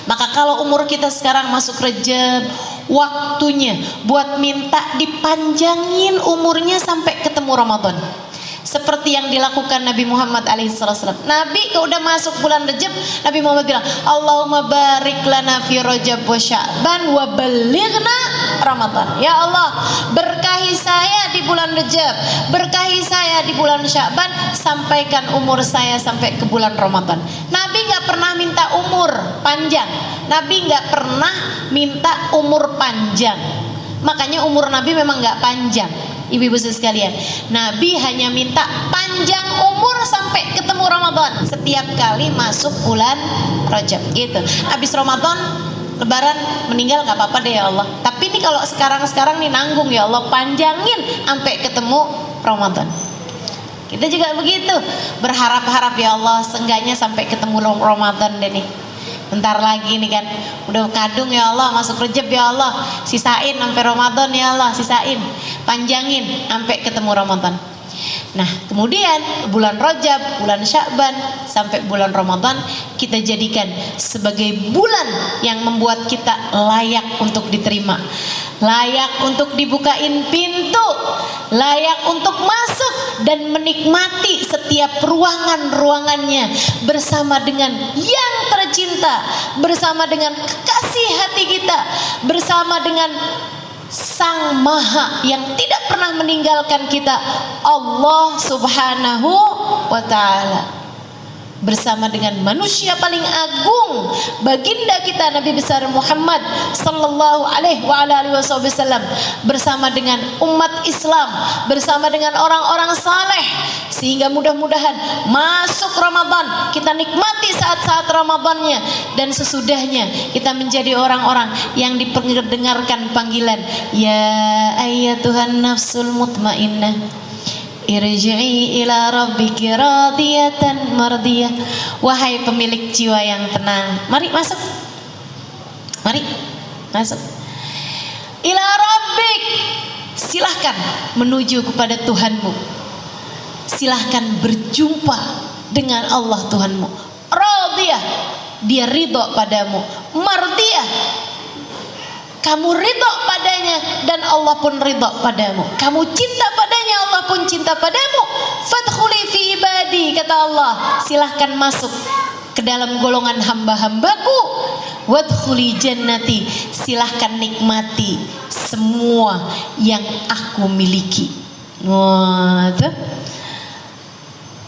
Maka kalau umur kita sekarang masuk Rejab, waktunya buat minta dipanjangin umurnya sampai ketemu Ramadan. Seperti yang dilakukan Nabi Muhammad alaihissalam. Nabi kalau udah masuk bulan Rejab, Nabi Muhammad bilang, Allahumma barik lana fi Rajab wa Sya'ban wa balighna Ramadan. Ya Allah, berkahi saya di bulan Rejab, berkahi saya di bulan Sya'ban, sampaikan umur saya sampai ke bulan Ramadan. Nabi nggak pernah minta umur panjang. Nabi nggak pernah minta umur panjang. Makanya umur Nabi memang nggak panjang. Ibu-ibu sekalian, Nabi hanya minta panjang umur sampai ketemu Ramadan setiap kali masuk bulan Rajab gitu. Habis Ramadan, Lebaran, meninggal nggak apa-apa deh ya Allah. Tapi ini kalau sekarang nih nanggung ya Allah, panjangin sampai ketemu Ramadan. Kita juga begitu, berharap-harap ya Allah, seenggaknya sampai ketemu Ramadan deh nih. Bentar lagi nih kan, udah kadung ya Allah, masuk Rejab ya Allah, sisain sampai Ramadan ya Allah, sisain, panjangin sampai ketemu Ramadan. Nah, kemudian bulan Rajab, bulan Sya'ban sampai bulan Ramadan kita jadikan sebagai bulan yang membuat kita layak untuk diterima, layak untuk dibukain pintu, layak untuk masuk dan menikmati setiap ruangan-ruangannya bersama dengan yang tercinta, bersama dengan kekasih hati kita, bersama dengan Sang Maha yang tidak pernah meninggalkan kita, Allah Subhanahu wa Ta'ala, bersama dengan manusia paling agung, baginda kita Nabi besar Muhammad sallallahu alaihi wasallam, bersama dengan umat Islam, bersama dengan orang-orang saleh, sehingga mudah-mudahan masuk Ramadan kita nikmati saat-saat Ramadannya, dan sesudahnya kita menjadi orang-orang yang diperdengarkan panggilan ya ayyatuhan nafsul mutmainnah irji'i ila rabbiki radiyatan mardiyah. Wahai pemilik jiwa yang tenang, mari masuk, mari masuk ila rabbik, silahkan menuju kepada Tuhanmu, silahkan berjumpa dengan Allah Tuhanmu. Radiyah, dia ridho padamu. Mardiyah, kamu ridho padanya dan Allah pun ridho padamu. Kamu cinta padanya, Allah pun cinta padamu. Fadkhuli fi ibadi, kata Allah, silahkan masuk ke dalam golongan hamba-hambaku. Wadkhuli jannati, silahkan nikmati semua yang aku miliki. Wah,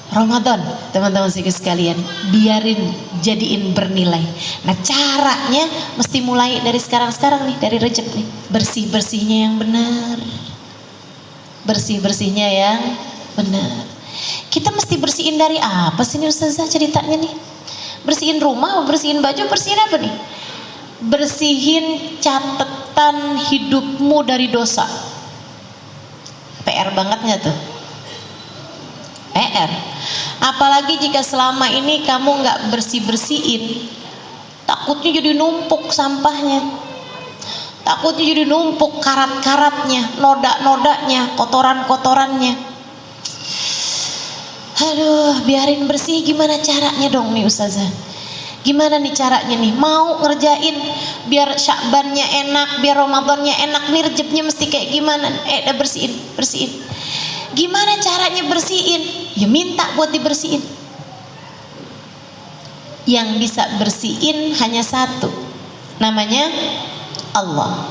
Ramadan, teman-teman sekalian, biarin jadiin bernilai. Nah, caranya mesti mulai dari sekarang nih, dari Rejab nih. Bersih-bersihnya yang benar. Bersih-bersihnya yang benar. Kita mesti bersihin dari apa sih nih Ustazah ceritanya nih? Bersihin rumah, bersihin baju, bersihin apa nih? Bersihin catatan hidupmu dari dosa. PR banget gak tuh? PR. Apalagi jika selama ini kamu nggak bersih-bersihin, takutnya jadi numpuk sampahnya, takutnya jadi numpuk karat-karatnya, noda-nodanya, kotoran-kotorannya. Aduh, biarin bersih. Gimana caranya dong nih Ustazah? Gimana nih caranya nih? Mau ngerjain biar Sya'bannya enak, biar Ramadannya enak, nih Rejabnya mesti kayak gimana? Bersihin. Gimana caranya bersihin? Ya minta buat dibersihin. Yang bisa bersihin hanya satu, namanya Allah.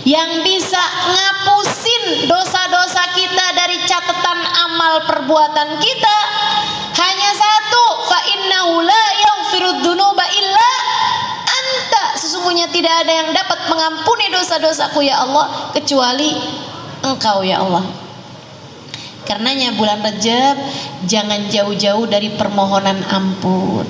Yang bisa ngapusin dosa-dosa kita dari catatan amal perbuatan kita hanya satu, fa innahu la yaghfirud dzunuba illa anta. Sesungguhnya tidak ada yang dapat mengampuni dosa-dosaku ya Allah kecuali Engkau ya Allah. Karenanya bulan Rajab jangan jauh-jauh dari permohonan ampun,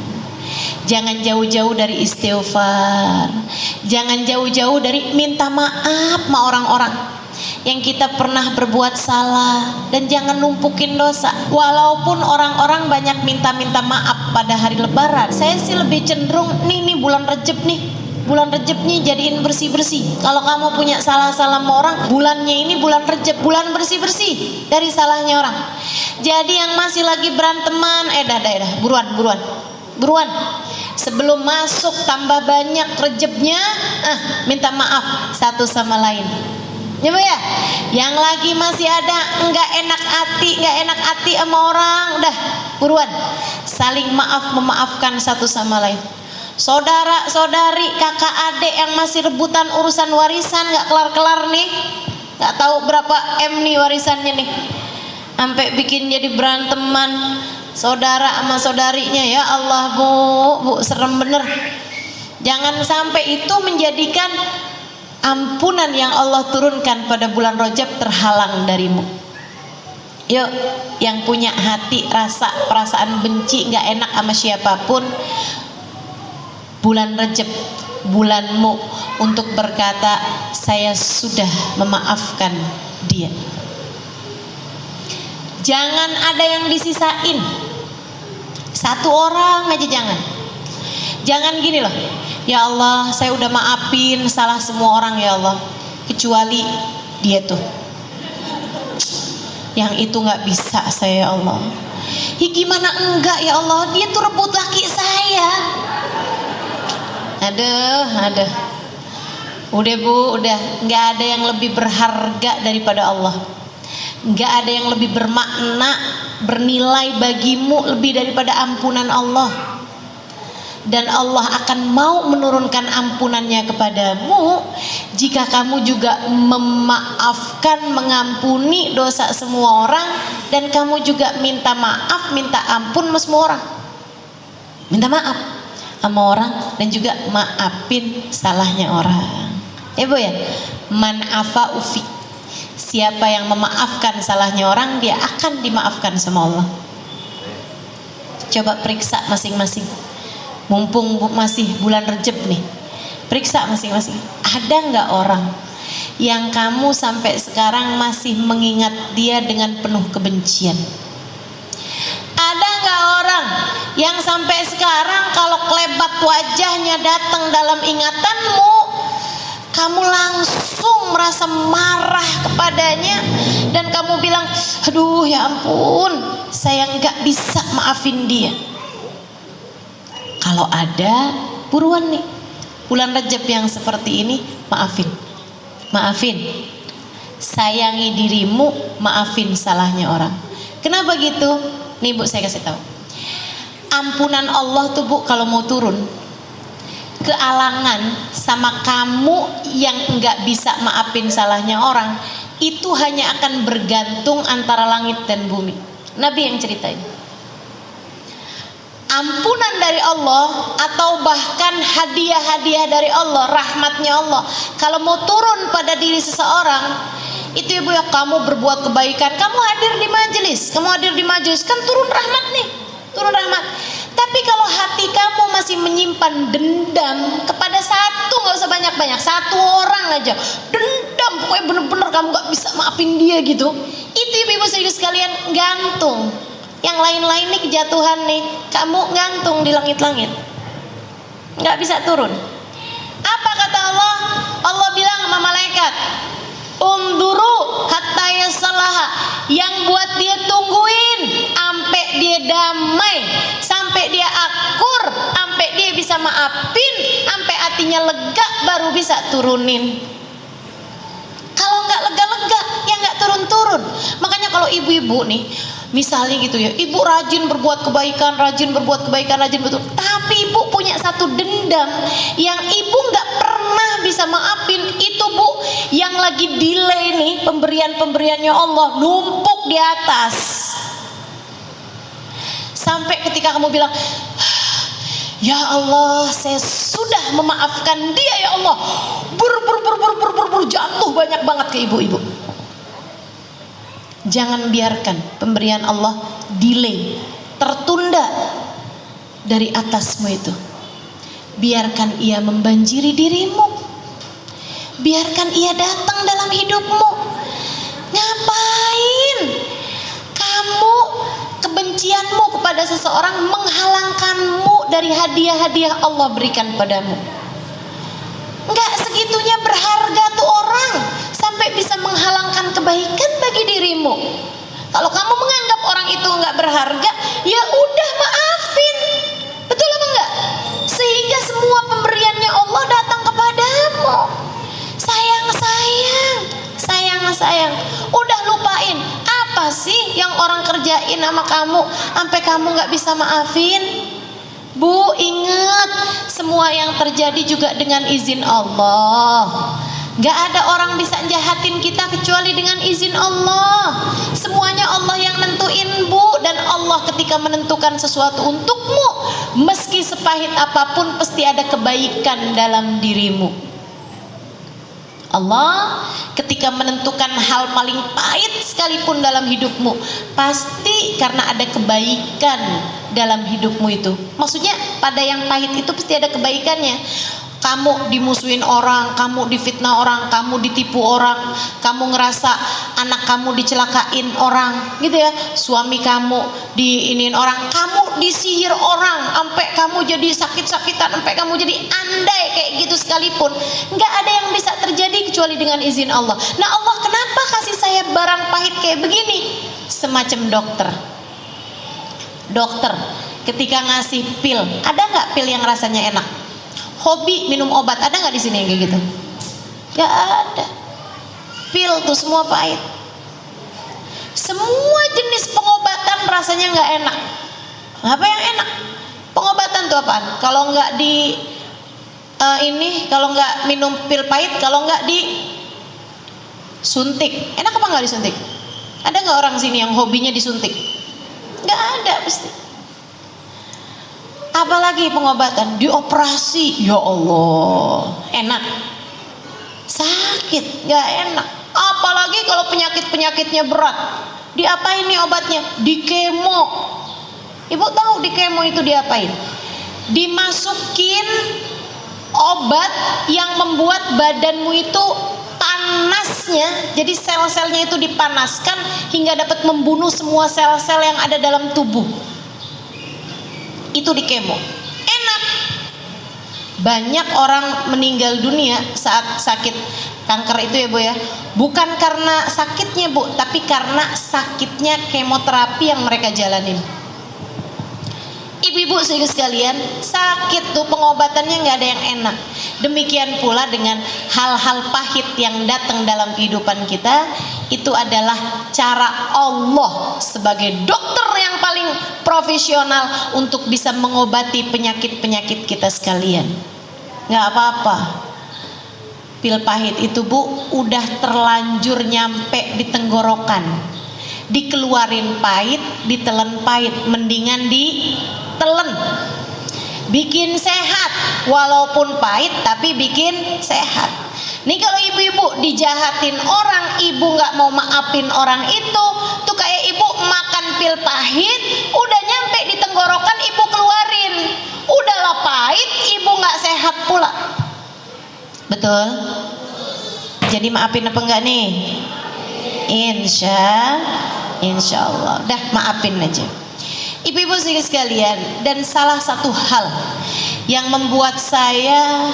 jangan jauh-jauh dari istighfar, jangan jauh-jauh dari minta maaf sama orang-orang yang kita pernah berbuat salah, dan jangan numpukin dosa. Walaupun orang-orang banyak minta-minta maaf pada hari Lebaran, saya sih lebih cenderung nih bulan Rajab nih, bulan Rejab nih jadiin bersih-bersih. Kalau kamu punya salah-salah sama orang, bulannya ini bulan Rejab, bulan bersih-bersih dari salahnya orang. Jadi yang masih lagi beranteman, dah, buruan. Sebelum masuk tambah banyak Rejabnya, minta maaf satu sama lain. Ya Bu ya, yang lagi masih ada nggak enak hati sama orang, udah buruan saling memaafkan satu sama lain. Saudara-saudari, kakak adik yang masih rebutan urusan warisan nggak kelar-kelar nih, nggak tahu berapa M nih warisannya nih, sampai bikin jadi beranteman saudara sama saudarinya. Ya Allah bu, serem bener. Jangan sampai itu menjadikan ampunan yang Allah turunkan pada bulan Rajab terhalang darimu. Yuk, yang punya hati perasaan benci nggak enak sama siapapun, bulan Rajab bulanmu untuk berkata saya sudah memaafkan dia. Jangan ada yang disisain, satu orang aja jangan gini loh, ya Allah saya udah maafin salah semua orang ya Allah kecuali dia tuh. Yang itu nggak bisa saya, ya Allah. Ya gimana enggak ya Allah, dia tuh rebut laki saya. Aduh. Udah Bu, udah nggak ada yang lebih berharga daripada Allah. Nggak ada yang lebih bermakna, bernilai bagimu lebih daripada ampunan Allah. Dan Allah akan mau menurunkan ampunannya kepadamu jika kamu juga memaafkan, mengampuni dosa semua orang, dan kamu juga minta maaf, minta ampun sama semua orang. Minta maaf sama orang dan juga maafin salahnya orang. Ya Bu ya, man afa ufi. Siapa yang memaafkan salahnya orang, dia akan dimaafkan sama Allah. Coba periksa masing-masing. Mumpung masih bulan Rejab nih, periksa masing-masing. Ada nggak orang yang kamu sampai sekarang masih mengingat dia dengan penuh kebencian? Ada nggak orang yang sampai sekarang kalau kelebat wajahnya datang dalam ingatanmu, kamu langsung merasa marah kepadanya dan kamu bilang, aduh ya ampun, saya nggak bisa maafin dia? Kalau ada, buruan nih, bulan Rejab yang seperti ini, maafin, sayangi dirimu, maafin salahnya orang. Kenapa gitu? Nih Bu, saya kasih tahu. Ampunan Allah tuh Bu, kalau mau turun, kealangan sama kamu yang nggak bisa maafin salahnya orang, itu hanya akan bergantung antara langit dan bumi. Nabi yang ceritain. Ampunan dari Allah atau bahkan hadiah-hadiah dari Allah, rahmatnya Allah, kalau mau turun pada diri seseorang, itu ya Bu ya, kamu berbuat kebaikan, kamu hadir di majelis, kan turun rahmat nih, turun rahmat. Tapi kalau hati kamu masih menyimpan dendam kepada satu, nggak usah banyak-banyak, satu orang aja, dendam, pokoknya bener-bener kamu nggak bisa maafin dia gitu, itu ibu-ibu sekalian gantung. Yang lain-lain nih kejatuhan nih, kamu gantung di langit-langit, nggak bisa turun. Apa kata Allah? Allah bilang sama malaikat, unduru hatta yasallaha, yang buat dia tungguin sampai dia damai, sampai dia akur, sampai dia bisa maafin, sampai hatinya lega, baru bisa turunin. Kalau nggak lega-lega, ya nggak turun-turun. Makanya kalau ibu-ibu nih, misalnya gitu ya, ibu rajin berbuat kebaikan, betul. Tapi ibu punya satu dendam yang ibu nggak pernah bisa maafin, itu Bu, yang lagi delay nih pemberiannya Allah, numpuk di atas. Sampai ketika kamu bilang, ya Allah, saya sudah memaafkan dia ya Allah, jatuh banyak banget ke ibu-ibu. Jangan biarkan pemberian Allah delay, tertunda dari atasmu itu. Biarkan ia membanjiri dirimu, biarkan ia datang dalam hidupmu. Ngapain kamu kebencianmu kepada seseorang menghalangkanmu dari hadiah-hadiah Allah berikan padamu? Enggak segitunya berharga tuh orang sampai bisa menghalangkan kebaikan bagi dirimu. Kalau kamu menganggap orang itu enggak berharga, ya udah maafin. Betul apa enggak? Sehingga semua pemberiannya Allah datang kepadamu. Sayang. Udah lupain. Apa sih yang orang kerjain sama kamu sampai kamu enggak bisa maafin? Bu, ingat, semua yang terjadi juga dengan izin Allah. Gak ada orang bisa jahatin kita kecuali dengan izin Allah. Semuanya Allah yang nentuin Bu. Dan Allah ketika menentukan sesuatu untukmu, meski sepahit apapun, pasti ada kebaikan dalam dirimu. Allah ketika menentukan hal paling pahit sekalipun dalam hidupmu, pasti karena ada kebaikan dalam hidupmu itu. Maksudnya pada yang pahit itu pasti ada kebaikannya. Kamu dimusuhin orang, kamu difitnah orang, kamu ditipu orang, kamu ngerasa anak kamu dicelakain orang, gitu ya. Suami kamu diiniin orang, kamu disihir orang, sampai kamu jadi sakit-sakitan, sampai kamu jadi andai kayak gitu sekalipun, nggak ada yang bisa terjadi kecuali dengan izin Allah. Nah, Allah kenapa kasih saya saya barang pahit kayak begini? Semacam dokter ketika ngasih pil, ada nggak pil yang rasanya enak? Hobi minum obat, ada nggak di sini yang kayak gitu? Gak ada. Pil tuh semua pahit. Semua jenis pengobatan rasanya nggak enak. Apa yang enak? Pengobatan tuh apaan? Kalau nggak di kalau nggak minum pil pahit, kalau nggak disuntik. Enak apa nggak disuntik? Ada nggak orang sini yang hobinya disuntik? Nggak ada pasti. Apalagi pengobatan, dioperasi, ya Allah, enak. Sakit, nggak enak. Apalagi kalau penyakitnya berat, diapain nih obatnya? Di kemo. Ibu tahu di kemo itu diapain? Dimasukin obat yang membuat badanmu itu panasnya, jadi sel-selnya itu dipanaskan hingga dapat membunuh semua sel-sel yang ada dalam tubuh. Itu di kemo. Enak. Banyak orang meninggal dunia saat sakit kanker itu ya Bu ya, bukan karena sakitnya Bu, tapi karena sakitnya kemoterapi yang mereka jalanin. Ibu-ibu sekalian, sakit tuh pengobatannya nggak ada yang enak. Demikian pula dengan hal-hal pahit yang datang dalam kehidupan kita, itu adalah cara Allah sebagai dokter yang paling profesional untuk bisa mengobati penyakit-penyakit kita sekalian. Nggak apa-apa. Pil pahit itu Bu, udah terlanjur nyampe di tenggorokan. Dikeluarin pahit, ditelan pahit, mendingan ditelan. Bikin sehat, walaupun pahit tapi bikin sehat. Nih kalau ibu-ibu dijahatin orang, ibu nggak mau maafin orang itu, tuh kayak ibu makan pil pahit, udah nyampe di tenggorokan ibu keluarin, udahlah pahit, ibu nggak sehat pula. Betul? Jadi maafin apa enggak nih? Insya Allah. Dah maafin aja. Ibu-ibu sekalian, dan salah satu hal yang membuat saya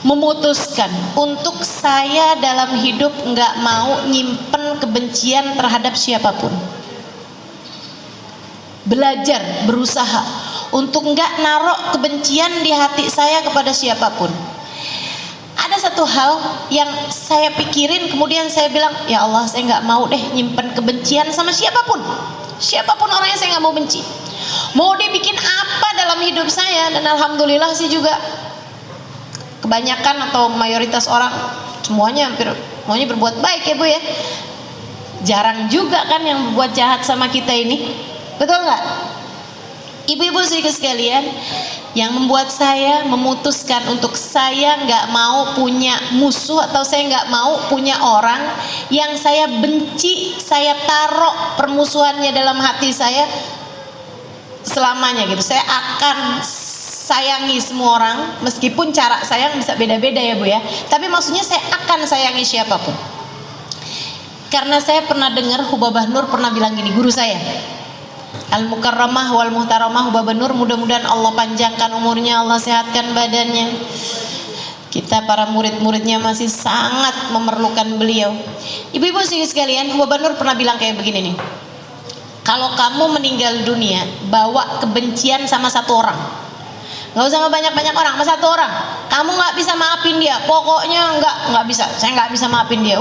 memutuskan untuk saya dalam hidup nggak mau nyimpen kebencian terhadap siapapun. Belajar, berusaha untuk nggak narok kebencian di hati saya kepada siapapun. Ada satu hal yang saya pikirin, kemudian saya bilang, ya Allah, saya nggak mau deh nyimpen kebencian sama siapapun. Siapapun orangnya saya nggak mau benci. Mau dia bikin apa dalam hidup saya, dan alhamdulillah sih juga kebanyakan atau mayoritas orang semuanya berbuat baik ya Bu ya. Jarang juga kan yang berbuat jahat sama kita ini, betul nggak? Ibu-ibu sekalian, yang membuat saya memutuskan untuk saya nggak mau punya musuh, atau saya nggak mau punya orang yang saya benci, saya taruh permusuhannya dalam hati saya selamanya gitu. Saya akan sayangi semua orang, meskipun cara sayang bisa beda-beda ya Bu ya, tapi maksudnya saya akan sayangi siapapun. Karena saya pernah dengar Hubabah Nur pernah bilang gini, guru saya Al-Mukarramah wal Muhtaramah Hubabah Nur, mudah-mudahan Allah panjangkan umurnya, Allah sehatkan badannya. Kita para murid-muridnya masih sangat memerlukan beliau. Ibu-ibu sekalian, Hubabah Nur pernah bilang kayak begini nih, kalau kamu meninggal dunia bawa kebencian sama satu orang, nggak usah sama banyak-banyak orang, sama satu orang, kamu nggak bisa maafin dia, pokoknya nggak bisa, saya nggak bisa maafin dia.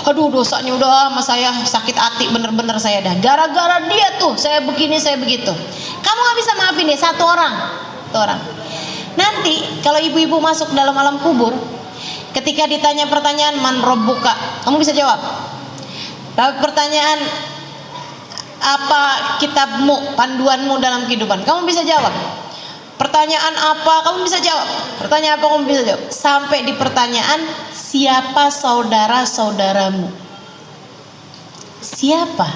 Aduh dosanya udah sama saya, sakit hati bener-bener saya dah, gara-gara dia tuh saya begini, saya begitu. Kamu nggak bisa maafin dia, satu orang. Nanti kalau ibu-ibu masuk dalam alam kubur, ketika ditanya pertanyaan man robbuka, kamu bisa jawab. Lalu pertanyaan apa kitabmu, panduanmu dalam kehidupan, kamu bisa jawab. Pertanyaan apa kamu bisa jawab, pertanyaan apa kamu bisa jawab, sampai di pertanyaan siapa saudara-saudaramu, siapa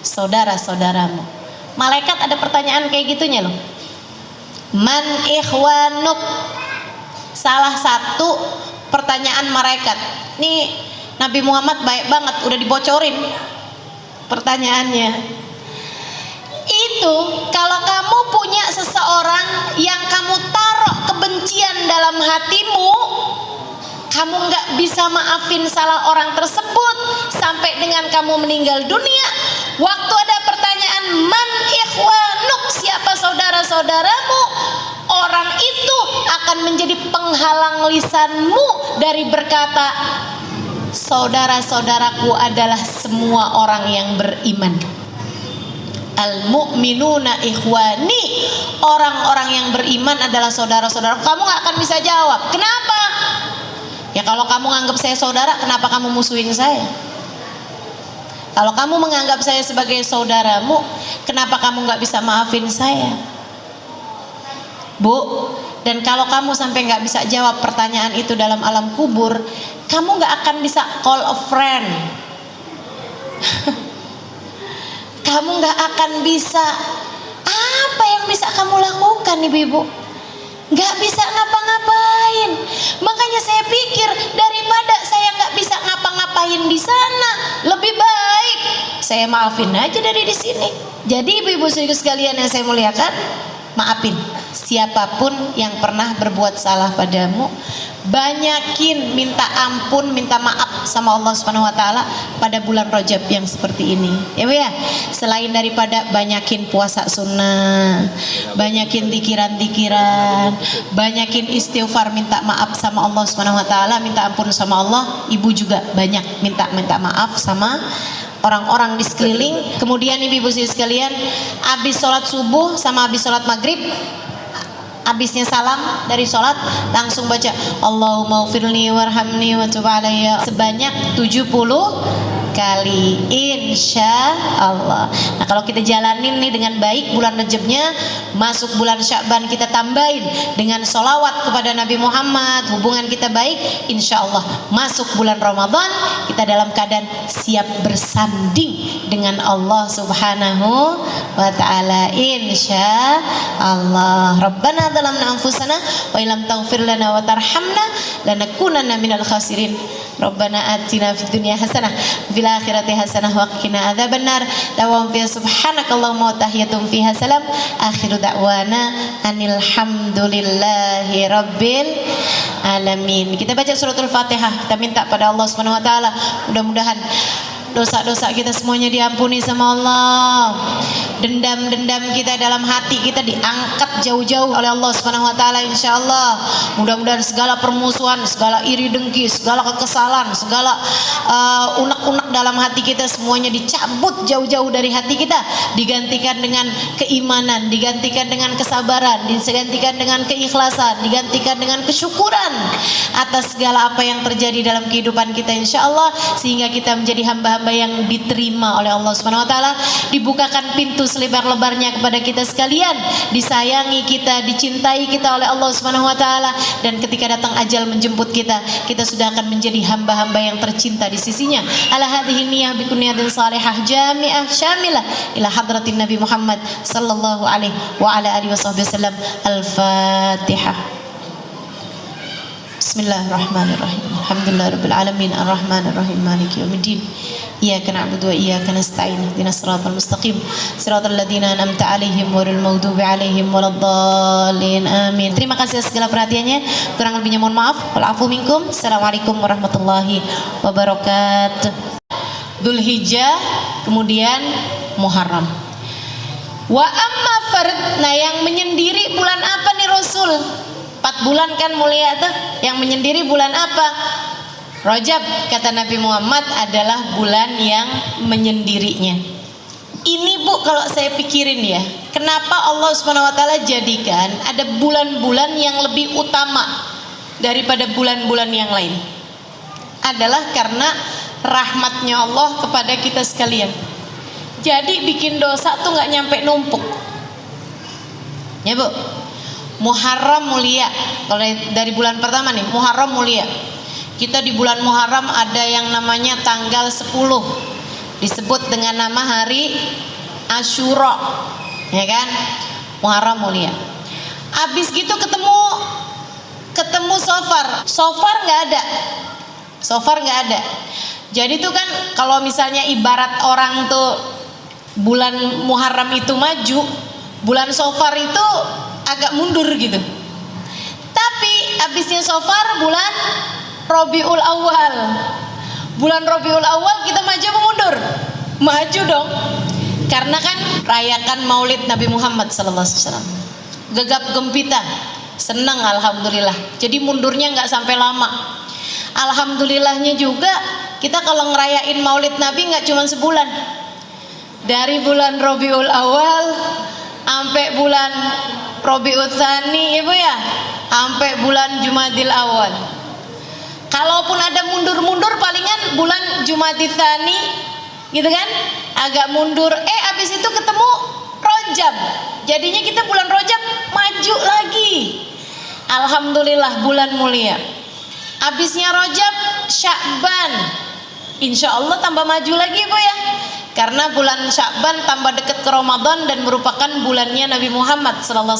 saudara-saudaramu. Malaikat ada pertanyaan kayak gitunya loh. Man ikhwanuk, salah satu pertanyaan malaikat. Nih Nabi Muhammad baik banget, udah dibocorin pertanyaannya. Itu kalau kamu punya seseorang yang kamu taruh kebencian dalam hatimu, kamu nggak bisa maafin salah orang tersebut sampai dengan kamu meninggal dunia, waktu ada pertanyaan man ikhwanuk, siapa saudara-saudaramu, orang itu akan menjadi penghalang lisanmu dari berkata saudara-saudaraku adalah semua orang yang beriman. Al-mu'minuna ikhwani, orang-orang yang beriman adalah saudara-saudara. Kamu gak akan bisa jawab, kenapa? Ya kalau kamu menganggap saya saudara, kenapa kamu musuhin saya? Kalau kamu menganggap saya sebagai saudaramu, kenapa kamu gak bisa maafin saya? Bu, dan kalau kamu sampai gak bisa jawab pertanyaan itu dalam alam kubur, kamu gak akan bisa call a friend. Kamu gak akan bisa, apa yang bisa kamu lakukan ibu-ibu? Gak bisa ngapa-ngapain. Makanya saya pikir daripada saya gak bisa ngapa-ngapain di sana, lebih baik saya maafin aja dari di sini. Jadi ibu-ibu sekalian yang saya muliakan, maafin siapapun yang pernah berbuat salah padamu. Banyakin minta ampun, minta maaf sama Allah Subhanahu wa taala pada bulan Rajab yang seperti ini. Ya Bu ya. Selain daripada banyakin puasa sunnah, banyakin zikiran-zikiran, banyakin istighfar, minta maaf sama Allah Subhanahu wa taala, minta ampun sama Allah, ibu juga banyak minta maaf sama orang-orang di sekeliling. Kemudian ibu-ibu sekalian, habis sholat subuh sama habis sholat maghrib, habisnya salam dari sholat, langsung baca Allahumma ufirli warhamni wa tub alayya sebanyak 70 kali, insya Allah. Nah kalau kita jalanin nih dengan baik bulan Rajabnya, masuk bulan Sya'ban kita tambahin dengan sholawat kepada Nabi Muhammad, hubungan kita baik, insya Allah masuk bulan Ramadan kita dalam keadaan siap bersanding dengan Allah Subhanahu wa ta'ala, insya Allah. Rabbana zalamna anfusana wa illam taghfir lana wa tarhamna lanakunanna minal khasirin. Rabbana atina fid dunya hasanah fil akhirati hasanah wa qina adzabannar. Dawam fi subhanakallahumma wa tahiyatum fiha salam. Akhiru da'wana anil hamdulillahi rabbil alamin. Kita baca suratul Fatihah, kita minta pada Allah Subhanahu wa taala mudah-mudahan dosa-dosa kita semuanya diampuni sama Allah. Dendam-dendam kita dalam hati kita diangkat jauh-jauh oleh Allah Subhanahu wa taala insyaallah. Mudah-mudahan segala permusuhan, segala iri dengki, segala kekesalan, segala unek-unek dalam hati kita semuanya dicabut jauh-jauh dari hati kita, digantikan dengan keimanan, digantikan dengan kesabaran, digantikan dengan keikhlasan, digantikan dengan kesyukuran atas segala apa yang terjadi dalam kehidupan kita insyaallah, sehingga kita menjadi hamba-hamba yang diterima oleh Allah Subhanahu wa taala. Dibukakan pintu selebar-lebarnya kepada kita sekalian, disayangi kita, dicintai kita oleh Allah Subhanahu wa taala, dan ketika datang ajal menjemput kita, kita sudah akan menjadi hamba-hamba yang tercinta di sisinya. Ala hadhihi niyyah bi kunniyatin salihah jami'ah syamilah ila hadratin Nabi Muhammad sallallahu alaihi wa ala alihi wasallam. Al-Fatihah. Bismillahirrahmanirrahim. Alhamdulillahirabbil alamin arrahmanir rahim maliki yaumiddin. Iyyaka na'budu wa iyyaka nasta'in. Ihdinas siratal mustaqim. Siratal ladzina an'amta 'alaihim ghairil maghdubi alaihim waladdallin. Amin. Terima kasih segala perhatiannya. Kurang lebihnya mohon maaf. Wal afu minkum. Assalamualaikum warahmatullahi wabarakatuh. Dzulhijjah, kemudian Muharram. Wa amma fard, nah yang menyendiri bulan apa nih Rasul? 4 bulan kan mulia tuh. Yang menyendiri bulan apa? Rajab, kata Nabi Muhammad, adalah bulan yang menyendirinya. Ini Bu, kalau saya pikirin ya, kenapa Allah Subhanahu wa taala jadikan ada bulan-bulan yang lebih utama daripada bulan-bulan yang lain? Adalah karena rahmatnya Allah kepada kita sekalian. Jadi bikin dosa tuh nggak nyampe numpuk. Ya Bu. Muharram mulia. Kalau dari bulan pertama nih, Muharram mulia. Kita di bulan Muharram ada yang namanya tanggal 10, disebut dengan nama hari Asyura, ya kan? Muharram mulia. Abis gitu ketemu Sofar nggak ada. Jadi tuh kan kalau misalnya ibarat orang tuh bulan Muharram itu maju, bulan Sofar itu agak mundur gitu. Tapi abisnya Sofar bulan Rabiul Awal. Bulan Rabiul Awal kita maju apa mundur? Maju dong. Karena kan rayakan Maulid Nabi Muhammad SAW. Gegap gempita, senang alhamdulillah. Jadi mundurnya nggak sampai lama. Alhamdulillahnya juga kita kalau ngerayain Maulid Nabi nggak cuma sebulan. Dari bulan Rabiul Awal sampai bulan Rabiul Tsani, Ibu ya, sampai bulan Jumadil Awal. Kalaupun ada mundur-mundur palingan bulan Jumadil Tsani, gitu kan? Agak mundur. Abis itu ketemu Rajab. Jadinya kita bulan Rajab maju lagi. Alhamdulillah bulan mulia. Abisnya Rajab, Sya'ban. Insya Allah tambah maju lagi Bu ya. Karena bulan Sya'ban tambah dekat ke Ramadan dan merupakan bulannya Nabi Muhammad SAW.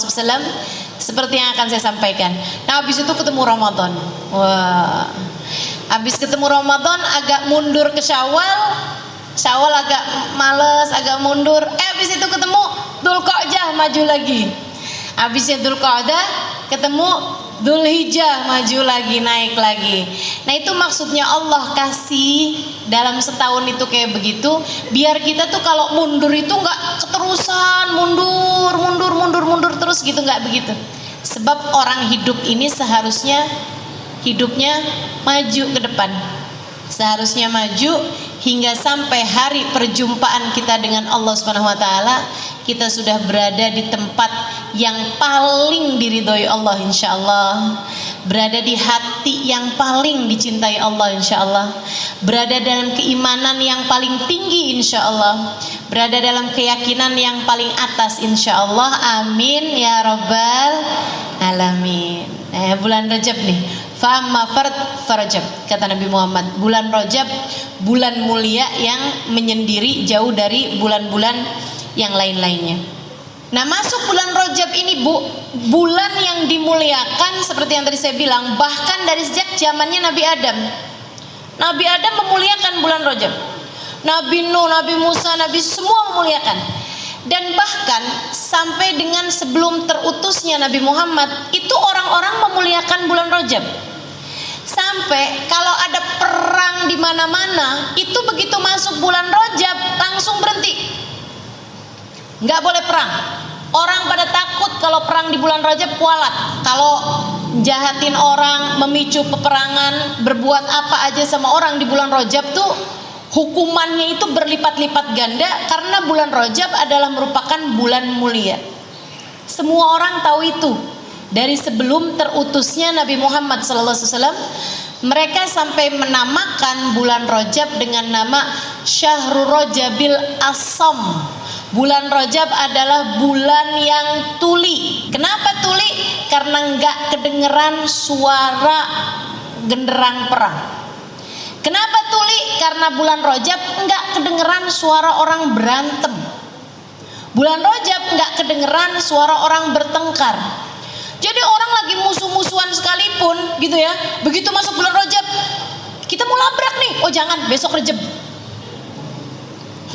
Seperti yang akan saya sampaikan. Nah habis itu ketemu Ramadan. Wah. Habis ketemu Ramadan agak mundur ke Syawal. Syawal agak males, agak mundur. Habis itu ketemu Dzulqa'dah, maju lagi. Habisnya Dzulqa'dah ketemu Dzulhijjah, maju lagi, naik lagi. Nah itu maksudnya Allah kasih dalam setahun itu kayak begitu, biar kita tuh kalau mundur itu nggak keterusan mundur terus gitu, nggak begitu. Sebab orang hidup ini seharusnya hidupnya maju ke depan, seharusnya maju hingga sampai hari perjumpaan kita dengan Allah Subhanahu wa taala, kita sudah berada di tempat yang paling diridhoi Allah insyaallah, berada di hati yang paling dicintai Allah insyaallah, berada dalam keimanan yang paling tinggi insyaallah, berada dalam keyakinan yang paling atas insyaallah. Amin ya rabbal alamin. Bulan Rajab nih, fa'amma farajab, kata Nabi Muhammad, bulan Rajab bulan mulia yang menyendiri jauh dari bulan-bulan yang lain-lainnya. Nah masuk bulan Rajab ini Bu, bulan yang dimuliakan seperti yang tadi saya bilang, bahkan dari sejak zamannya Nabi Adam. Nabi Adam memuliakan bulan Rajab, Nabi Nuh, Nabi Musa, Nabi semua memuliakan. Dan bahkan sampai dengan sebelum terutusnya Nabi Muhammad itu orang-orang memuliakan bulan Rajab. Sampai kalau ada perang di mana-mana itu begitu masuk bulan Rajab langsung berhenti. Nggak boleh perang. Orang pada takut kalau perang di bulan Rajab, kualat. Kalau jahatin orang, memicu peperangan, berbuat apa aja sama orang di bulan Rajab tuh hukumannya itu berlipat-lipat ganda, karena bulan Rajab adalah merupakan bulan mulia. Semua orang tahu itu. Dari sebelum terutusnya Nabi Muhammad SAW, mereka sampai menamakan bulan Rajab dengan nama Syahrul Rajabil Asam. Bulan Rajab adalah bulan yang tuli. Kenapa tuli? Karena nggak kedengeran suara genderang perang. Kenapa tuli? Karena bulan Rajab nggak kedengeran suara orang berantem. Bulan Rajab nggak kedengeran suara orang bertengkar. Jadi orang lagi musuh-musuhan sekalipun gitu ya, begitu masuk bulan Rajab, kita mau labrak nih, oh jangan, besok Rajab.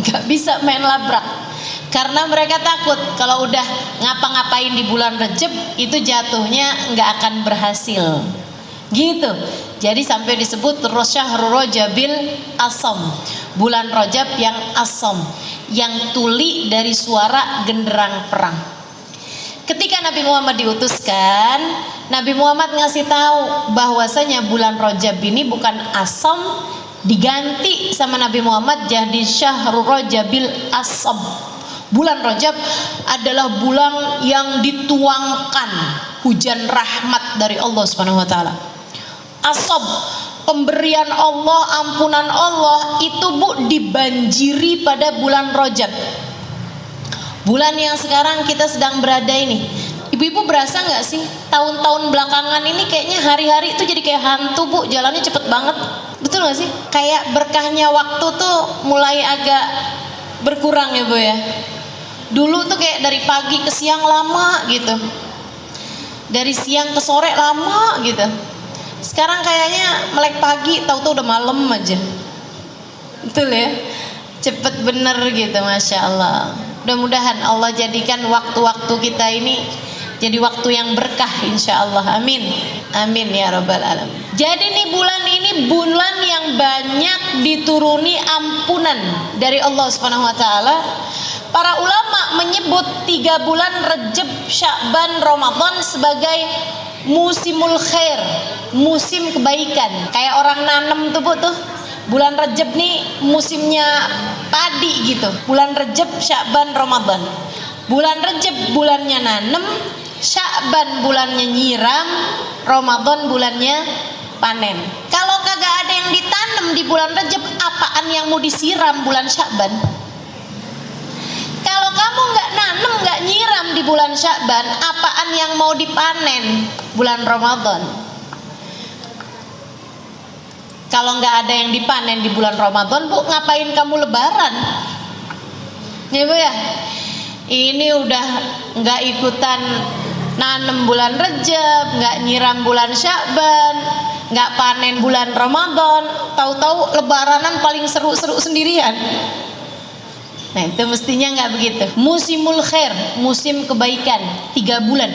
Nggak bisa main labrak, karena mereka takut kalau udah ngapa-ngapain di bulan Rajab itu jatuhnya nggak akan berhasil. Gitu. Jadi sampai disebut Syahrul Rajabil Asam, bulan Rajab yang asam, yang tuli dari suara genderang perang. Ketika Nabi Muhammad diutuskan, Nabi Muhammad ngasih tahu bahwasanya bulan Rajab ini bukan asam, diganti sama Nabi Muhammad jadi Syahrul Rajabil Asam. Bulan Rajab adalah bulan yang dituangkan hujan rahmat dari Allah Subhanahu wa taala. Asab, pemberian Allah, ampunan Allah itu Bu dibanjiri pada bulan Rajab. Bulan yang sekarang kita sedang berada ini. Ibu-ibu berasa nggak sih tahun-tahun belakangan ini kayaknya hari-hari itu jadi kayak hantu Bu, jalannya cepet banget. Betul nggak sih? Kayak berkahnya waktu tuh mulai agak berkurang ya Bu ya. Dulu tuh kayak dari pagi ke siang lama gitu, dari siang ke sore lama gitu. Sekarang kayaknya melek pagi tahu-tahu udah malam aja. Betul ya, cepet bener gitu, Masya Allah. Mudah-mudahan Allah jadikan waktu-waktu kita ini jadi waktu yang berkah insya Allah. Amin, amin ya rabbal alamin. Jadi nih bulan ini bulan yang banyak dituruni ampunan dari Allah Subhanahu wa taala. Para ulama menyebut 3 bulan Rajab, Sya'ban, Ramadan sebagai musimul khair, musim kebaikan. Kayak orang nanem tuh Bu tuh. Bulan Rajab nih musimnya padi gitu. Bulan Rajab, Sya'ban, Ramadan. Bulan Rajab bulannya nanem, Sya'ban bulannya nyiram, Ramadan bulannya panen. Kalau kagak ada yang ditanam di bulan Rajab, apaan yang mau disiram bulan Sya'ban? Kalau kamu nggak nanem, nggak nyiram di bulan Sya'ban, apaan yang mau dipanen bulan Ramadan? Kalau nggak ada yang dipanen di bulan Ramadan, Bu, ngapain kamu lebaran? Ya Bu ya, ini udah nggak ikutan nanem bulan Rajab, nggak nyiram bulan Sya'ban, nggak panen bulan Ramadan, tahu-tahu lebaranan paling seru-seru sendirian. Nah itu mestinya nggak begitu. Musimul khair, musim kebaikan, 3 bulan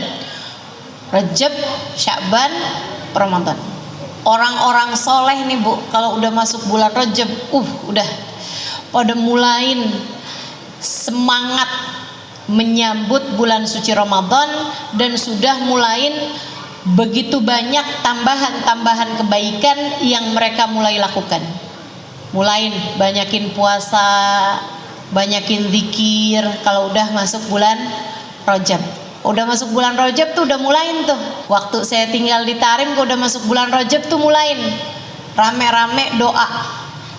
Rajab, Sya'ban, Ramadan. Orang-orang soleh nih Bu, kalau udah masuk bulan Rajab, udah pada mulain semangat menyambut bulan suci Ramadan, dan sudah mulain begitu banyak tambahan-tambahan kebaikan yang mereka mulai lakukan. Mulain banyakin puasa, banyakin zikir kalau udah masuk bulan Rajab. Udah masuk bulan Rajab tuh udah mulain tuh. Waktu saya tinggal di Tarim, udah masuk bulan Rajab tuh mulain rame-rame doa,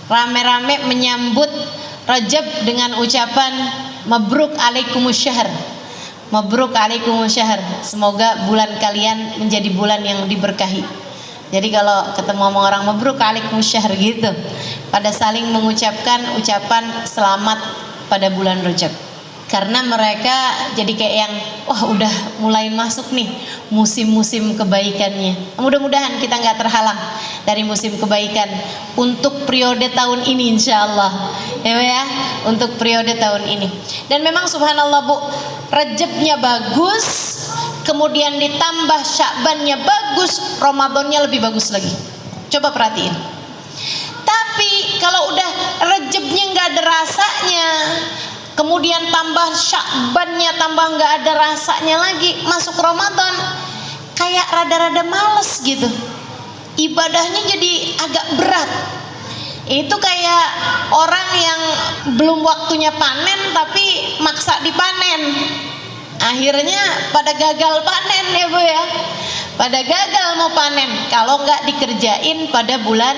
rame-rame menyambut Rajab dengan ucapan mabruk alaikumusyahr, mabruk alaikumusyahr. Semoga bulan kalian menjadi bulan yang diberkahi. Jadi kalau ketemu sama orang mabruk alaikumusyahr gitu, pada saling mengucapkan ucapan selamat pada bulan Rajab. Karena mereka jadi kayak yang udah mulai masuk nih musim-musim kebaikannya. Mudah-mudahan kita nggak terhalang dari musim kebaikan untuk periode tahun ini, insya Allah ya, untuk periode tahun ini. Dan memang subhanallah Bu, Rajabnya bagus, kemudian ditambah Sya'bannya bagus, Ramadannya lebih bagus lagi. Coba perhatiin. Tapi kalau udah Rajabnya nggak ada rasanya, kemudian tambah Sya'bannya tambah nggak ada rasanya lagi, masuk Ramadan kayak rada-rada males gitu, ibadahnya jadi agak berat. Itu kayak orang yang belum waktunya panen tapi maksa dipanen, akhirnya pada gagal panen ya Bu ya, pada gagal mau panen kalau nggak dikerjain pada bulan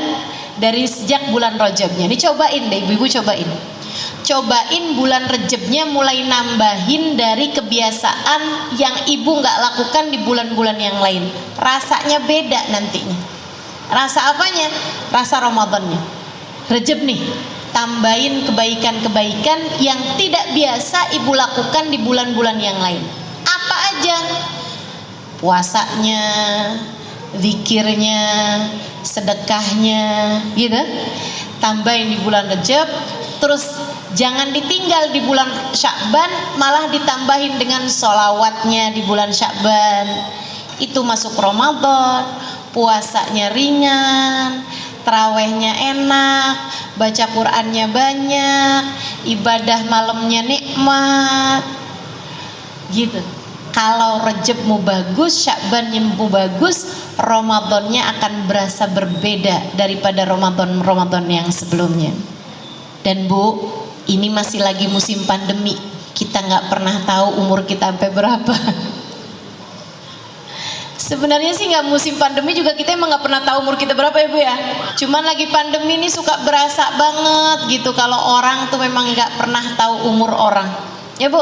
dari sejak bulan Rajabnya. Ini cobain deh ibu-ibu, cobain bulan Rajabnya mulai nambahin dari kebiasaan yang ibu nggak lakukan di bulan-bulan yang lain. Rasanya beda nantinya. Rasa apanya? Rasa Ramadannya. Rajab nih, tambahin kebaikan-kebaikan yang tidak biasa ibu lakukan di bulan-bulan yang lain. Apa aja? Puasanya, zikirnya, sedekahnya, gitu. Tambahin di bulan Rajab. Terus jangan ditinggal di bulan Sya'ban, malah ditambahin dengan sholawatnya di bulan Sya'ban. Itu masuk Ramadan, puasanya ringan, tarawehnya enak, baca Qur'annya banyak, ibadah malamnya nikmat, gitu. Kalau Rajabmu bagus, Sya'banmu bagus, Ramadannya akan berasa berbeda daripada Ramadan yang sebelumnya. Dan Bu, ini masih lagi musim pandemi, kita nggak pernah tahu umur kita sampai berapa. Sebenarnya sih nggak musim pandemi juga kita emang nggak pernah tahu umur kita berapa ya Bu ya. Cuman lagi pandemi ini suka berasa banget gitu kalau orang tuh memang nggak pernah tahu umur orang. Ya Bu,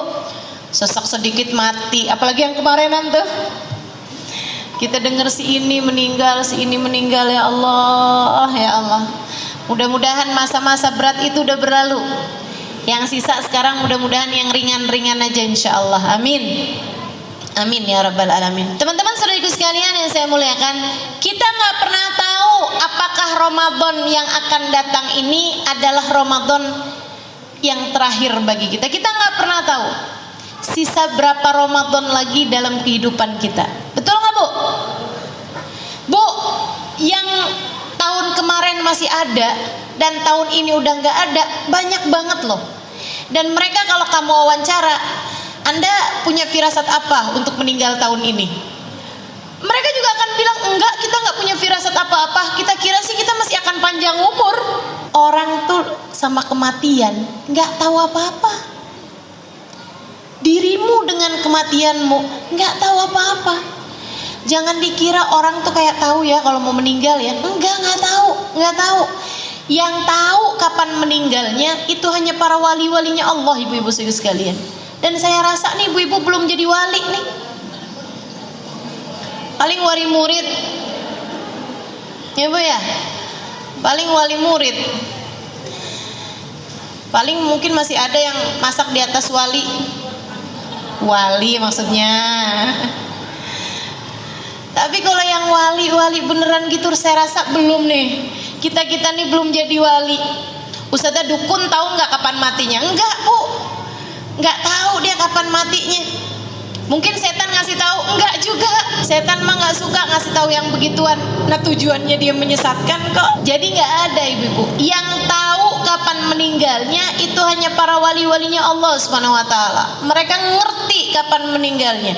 sosok sedikit mati, apalagi yang kemarinan tuh. Kita dengar si ini meninggal ya Allah, ya Allah. Mudah-mudahan masa-masa berat itu udah berlalu. Yang sisa sekarang mudah-mudahan yang ringan-ringan aja insya Allah. Amin. Amin ya rabbal alamin. Teman-teman saudariku sekalian yang saya muliakan, kita nggak pernah tahu apakah Ramadan yang akan datang ini adalah Ramadan yang terakhir bagi kita. Kita nggak pernah tahu sisa berapa Ramadan lagi dalam kehidupan kita. Betul nggak Bu? Bu, yang tahun kemarin masih ada dan tahun ini udah nggak ada, banyak banget loh. Dan mereka kalau kamu wawancara, Anda punya firasat apa untuk meninggal tahun ini? Mereka juga akan bilang, enggak, kita nggak punya firasat apa-apa, kita kira sih kita masih akan panjang umur. Orang tuh sama kematian nggak tahu apa-apa. Dirimu dengan kematianmu nggak tahu apa-apa. Jangan dikira orang tuh kayak tahu ya kalau mau meninggal ya. Nggak tahu. Yang tahu kapan meninggalnya itu hanya para wali-walinya Allah, ibu-ibu sekalian. Dan saya rasa nih ibu-ibu belum jadi wali nih. Paling wali murid, ya bu ya. Paling wali murid. Paling mungkin masih ada yang masak di atas wali. Wali maksudnya. Tapi kalau yang wali beneran gitu saya rasa belum nih. Kita nih belum jadi wali. Ustazah dukun tahu nggak kapan matinya? Enggak bu, nggak tahu dia kapan matinya. Mungkin setan ngasih tahu, enggak juga. Setan mah nggak suka ngasih tahu yang begituan. Nah tujuannya dia menyesatkan kok. Jadi nggak ada ibu-ibu. Yang tahu kapan meninggalnya itu hanya para wali-walinya Allah Subhanahu Wa Taala. Mereka ngerti kapan meninggalnya.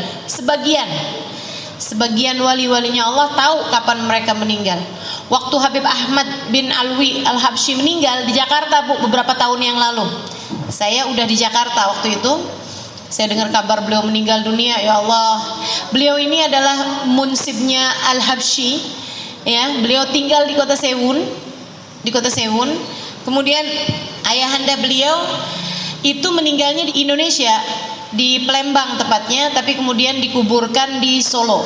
Sebagian wali-walinya Allah tahu kapan mereka meninggal. Waktu Habib Ahmad bin Alwi Al-Habsyi meninggal di Jakarta bu, beberapa tahun yang lalu. Saya udah di Jakarta waktu itu. Saya dengar kabar beliau meninggal dunia, ya Allah. Beliau ini adalah munsibnya Al-Habsyi, ya. Beliau tinggal di kota Sewun, Kemudian ayahanda beliau itu meninggalnya di Indonesia, di Palembang tepatnya, tapi kemudian dikuburkan di Solo,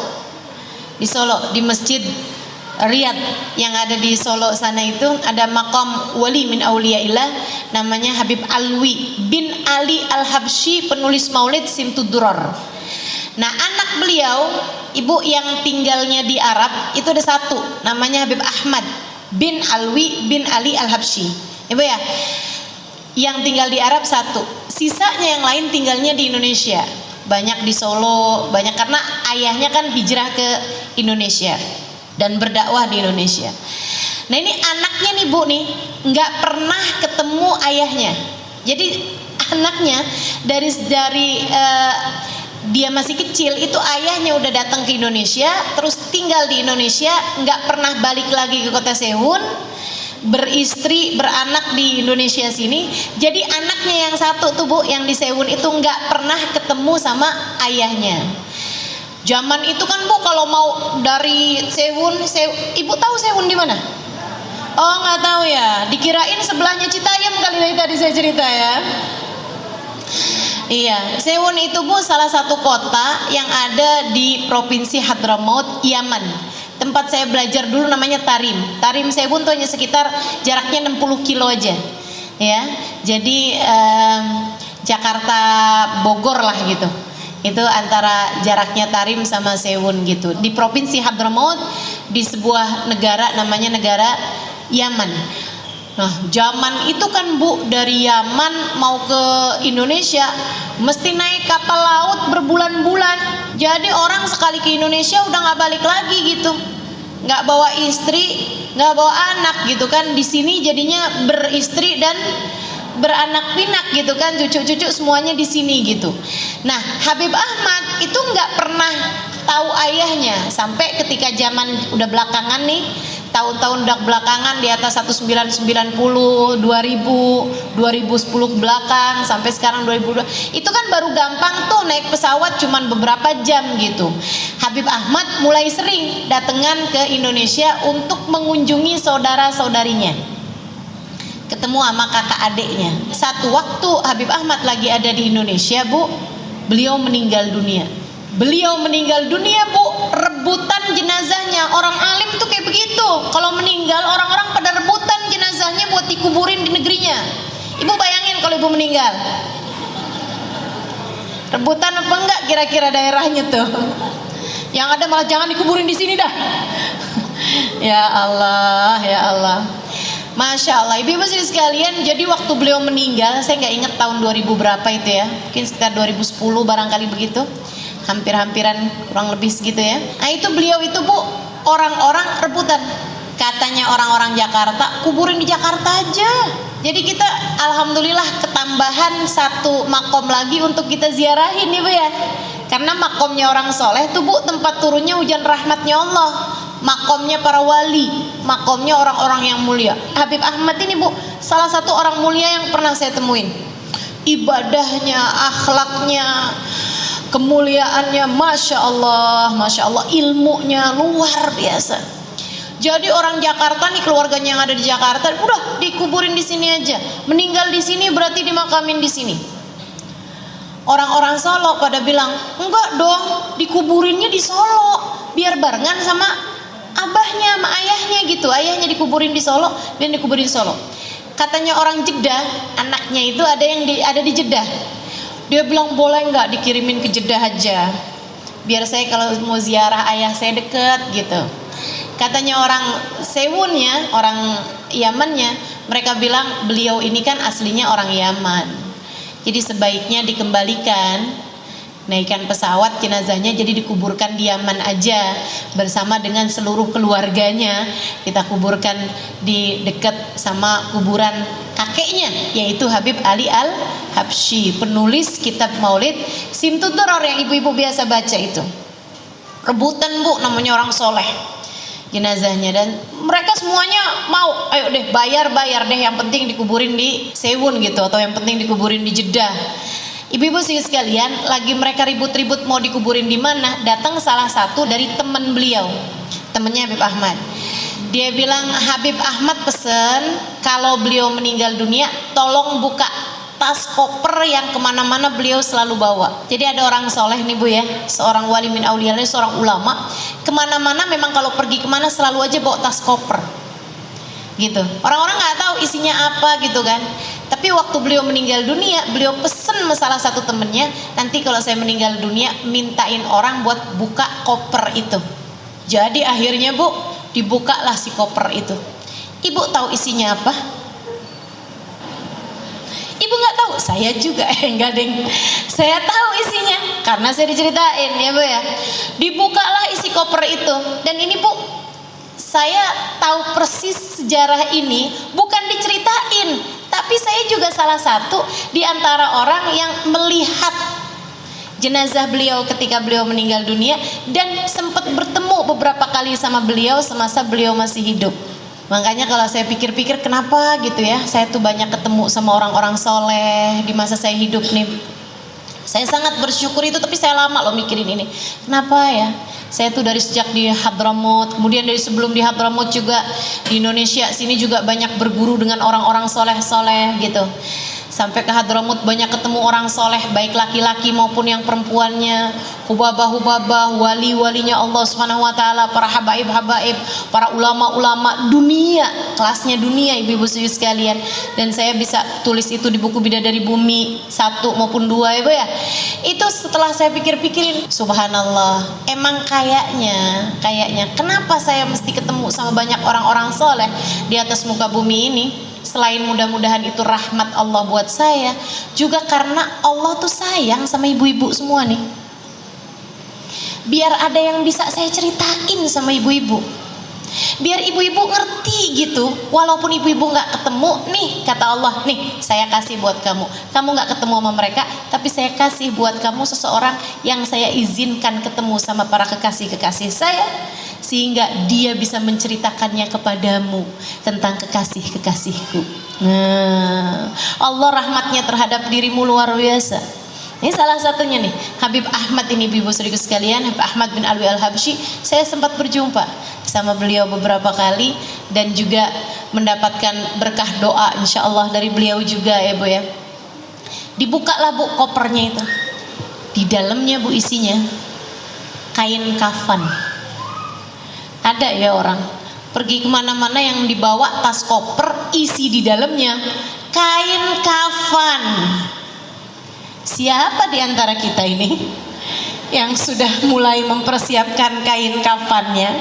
di Masjid Riyadh yang ada di Solo sana. Itu ada makam wali min auliyaillah namanya Habib Alwi bin Ali Al-Habsyi, penulis Maulid Simtud Durar. Nah anak beliau, ibu yang tinggalnya di Arab itu ada satu namanya Habib Ahmad bin Alwi bin Ali Al-Habsyi, ibu ya, yang tinggal di Arab satu. Sisanya yang lain tinggalnya di Indonesia, banyak di Solo, banyak karena ayahnya kan hijrah ke Indonesia dan berdakwah di Indonesia. Nah ini anaknya nih bu nih nggak pernah ketemu ayahnya. Jadi anaknya dari dia masih kecil itu ayahnya udah datang ke Indonesia, terus tinggal di Indonesia, nggak pernah balik lagi ke kota Sehun, beristri beranak di Indonesia sini. Jadi anaknya yang satu tuh bu yang di Sehun itu nggak pernah ketemu sama ayahnya. Zaman itu kan bu kalau mau dari Sehun, ibu tahu Sehun di mana? Oh nggak tahu ya, dikirain sebelahnya Citayam kali dari tadi saya cerita ya. Iya, Sehun itu bu salah satu kota yang ada di provinsi Hadramaut, Yaman. Tempat saya belajar dulu namanya Tarim. Tarim Sehun tuh hanya sekitar jaraknya 60 kilo aja. Ya, jadi Jakarta Bogor lah gitu. Itu antara jaraknya Tarim sama Sehun gitu. Di provinsi Hadramaut, di sebuah negara namanya negara Yaman. Nah zaman itu kan bu dari Yaman mau ke Indonesia mesti naik kapal laut berbulan-bulan. Jadi orang sekali ke Indonesia udah nggak balik lagi gitu, nggak bawa istri, nggak bawa anak gitu kan. Di sini jadinya beristri dan beranak pinak gitu kan, cucu-cucu semuanya di sini gitu. Nah Habib Ahmad itu nggak pernah tahu ayahnya sampai ketika zaman udah belakangan nih, tahun-tahun udah belakangan di atas 1990, 2000, 2010 ke belakang sampai sekarang 2002. Itu kan baru gampang tuh naik pesawat cuman beberapa jam gitu. Habib Ahmad mulai sering datangan ke Indonesia untuk mengunjungi saudara-saudarinya, ketemu sama kakak adiknya. Satu waktu Habib Ahmad lagi ada di Indonesia bu, beliau meninggal dunia. Beliau meninggal dunia bu, rebutan jenazahnya. Orang alim tuh kayak begitu, kalau meninggal orang-orang pada rebutan jenazahnya buat dikuburin di negerinya. Ibu bayangin kalau ibu meninggal, rebutan apa enggak kira-kira daerahnya tuh? Yang ada malah jangan dikuburin di sini dah. Ya Allah, ya Allah. Masya Allah, ibu-ibu sekalian. Jadi waktu beliau meninggal, saya nggak ingat tahun 2000 berapa itu ya, mungkin sekitar 2010 barangkali begitu, hampir-hampiran kurang lebih segitu ya. Nah itu beliau itu bu orang-orang rebutan. Katanya orang-orang Jakarta, kuburin di Jakarta aja. Jadi kita alhamdulillah ketambahan satu makom lagi untuk kita ziarahin nih Bu ya. Karena makomnya orang soleh tuh Bu, tempat turunnya hujan rahmatnya Allah. Makomnya para wali, makomnya orang-orang yang mulia. Habib Ahmad ini Bu, salah satu orang mulia yang pernah saya temuin. Ibadahnya, akhlaknya, kemuliaannya, masya Allah, ilmunya luar biasa. Jadi orang Jakarta nih, keluarganya yang ada di Jakarta, udah dikuburin di sini aja. Meninggal di sini berarti dimakamin di sini. Orang-orang Solo pada bilang, enggak dong, dikuburinnya di Solo, biar barengan sama abahnya, sama ayahnya gitu. Ayahnya dikuburin di Solo dan dikuburin di Solo. Katanya orang Jeddah, anaknya itu ada di Jeddah. Dia bilang, boleh nggak dikirimin ke Jeddah aja, biar saya kalau mau ziarah ayah saya deket gitu. Katanya orang Sewunnya, orang Yamannya, mereka bilang beliau ini kan aslinya orang Yaman, jadi sebaiknya dikembalikan, naikkan pesawat jenazahnya, jadi dikuburkan di Yaman aja bersama dengan seluruh keluarganya. Kita kuburkan di dekat sama kuburan kakeknya, yaitu Habib Ali Al-Habsyi, penulis kitab Maulid Simtuturor yang ibu-ibu biasa baca itu. Rebutan Bu, namanya orang soleh, jenazahnya, dan mereka semuanya mau, ayo deh bayar deh, yang penting dikuburin di Sewun gitu, atau yang penting dikuburin di Jeddah. Ibu-ibu sekalian, lagi mereka ribut-ribut mau dikuburin di mana, datang salah satu dari teman beliau, temannya Habib Ahmad. Dia bilang, Habib Ahmad pesen kalau beliau meninggal dunia tolong buka tas koper yang kemana-mana beliau selalu bawa. Jadi ada orang soleh nih Bu ya, seorang wali min auliya, seorang ulama, kemana-mana memang kalau pergi kemana selalu aja bawa tas koper gitu. Orang-orang nggak tahu isinya apa gitu kan. Tapi waktu beliau meninggal dunia, beliau pesen sama salah satu temennya, nanti kalau saya meninggal dunia mintain orang buat buka koper itu. Jadi akhirnya Bu, dibukalah si koper itu. Ibu tahu isinya apa? Ibu nggak tahu, saya juga enggak deng. Saya tahu isinya karena saya diceritain ya Bu ya. Dibukalah isi koper itu, dan ini Bu, saya tahu persis sejarah ini bukan diceritain, tapi saya juga salah satu di antara orang yang melihat jenazah beliau ketika beliau meninggal dunia dan sempat bertemu beberapa kali sama beliau semasa beliau masih hidup. Makanya kalau saya pikir-pikir, kenapa gitu ya, saya tuh banyak ketemu sama orang-orang soleh di masa saya hidup nih. Saya sangat bersyukur itu, tapi saya lama loh mikirin ini. Kenapa ya? Saya tuh dari sejak di Hadramut, kemudian dari sebelum di Hadramut juga di Indonesia sini juga banyak berguru dengan orang-orang soleh-soleh gitu. Sampai ke Hadramut banyak ketemu orang soleh, baik laki-laki maupun yang perempuannya, hubabah-hubabah, wali-walinya Allah Subhanahu wa taala, para habaib-habaib, para ulama-ulama dunia, kelasnya dunia ibu-ibu sekalian. Dan saya bisa tulis itu di buku Bidadari Bumi 1 maupun 2 ya Bu ya. Itu setelah saya pikir-pikirin, subhanallah, emang kayaknya kenapa saya mesti ketemu sama banyak orang-orang soleh di atas muka bumi ini? Selain mudah-mudahan itu rahmat Allah buat saya, juga karena Allah tuh sayang sama ibu-ibu semua nih. Biar ada yang bisa saya ceritain sama ibu-ibu, biar ibu-ibu ngerti gitu. Walaupun ibu-ibu gak ketemu, nih kata Allah, nih saya kasih buat kamu. Kamu gak ketemu sama mereka, tapi saya kasih buat kamu seseorang yang saya izinkan ketemu sama para kekasih-kekasih saya, sehingga dia bisa menceritakannya kepadamu tentang kekasih-kekasihku. Nah, Allah rahmatnya terhadap dirimu luar biasa. Ini salah satunya nih, Habib Ahmad ini ibu saudaraku sekalian, Habib Ahmad bin Alwi Al-Habsyi. Saya sempat berjumpa sama beliau beberapa kali dan juga mendapatkan berkah doa insya Allah dari beliau juga ya Bu ya. Dibukalah Bu kopernya itu. Di dalamnya Bu isinya kain kafan. Ada ya orang pergi kemana-mana yang dibawa tas koper isi di dalamnya kain kafan. Siapa di antara kita ini yang sudah mulai mempersiapkan kain kafannya?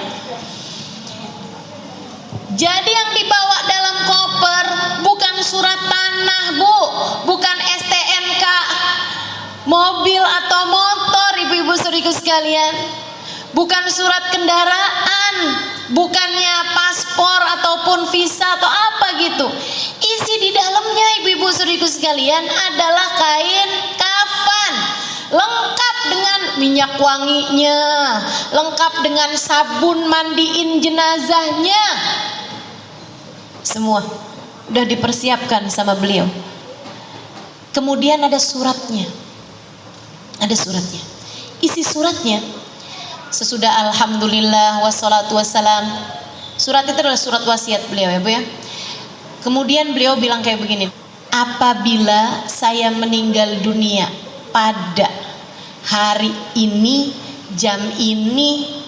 Jadi yang dibawa dalam koper bukan surat tanah Bu, bukan STNK mobil atau motor ibu-ibu saudariku sekalian, bukan surat kendaraan, bukannya paspor ataupun visa atau apa gitu. Isi di dalamnya ibu-ibu saudariku sekalian adalah kain kafan, lengkap dengan minyak wanginya, lengkap dengan sabun mandiin jenazahnya. Semua udah dipersiapkan sama beliau. Kemudian ada suratnya. Ada suratnya. Isi suratnya, sesudah alhamdulillah wassalatu wassalam. Surat itu adalah surat wasiat beliau ya Bu ya. Kemudian beliau bilang kayak begini, apabila saya meninggal dunia pada hari ini, jam ini,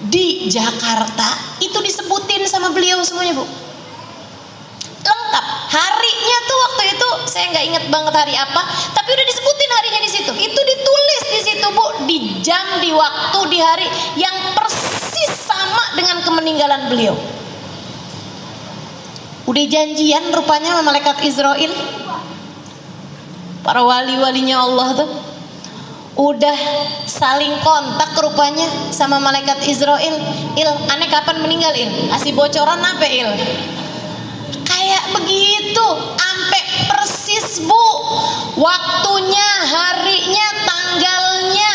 di Jakarta, itu disebutin sama beliau semuanya Bu, lengkap. Harinya tuh waktu itu saya nggak inget banget hari apa, tapi udah disebutin harinya di situ. Itu ditulis di situ Bu, di jam, di waktu, di hari yang persis sama dengan kemeninggalan beliau. Udah janjian rupanya sama malaikat Israel, para wali-walinya Allah tuh udah saling kontak rupanya sama malaikat Israel. Aneh kapan meninggal kasih bocoran apa kayak begitu, sampai persis Bu, waktunya, harinya, tanggalnya,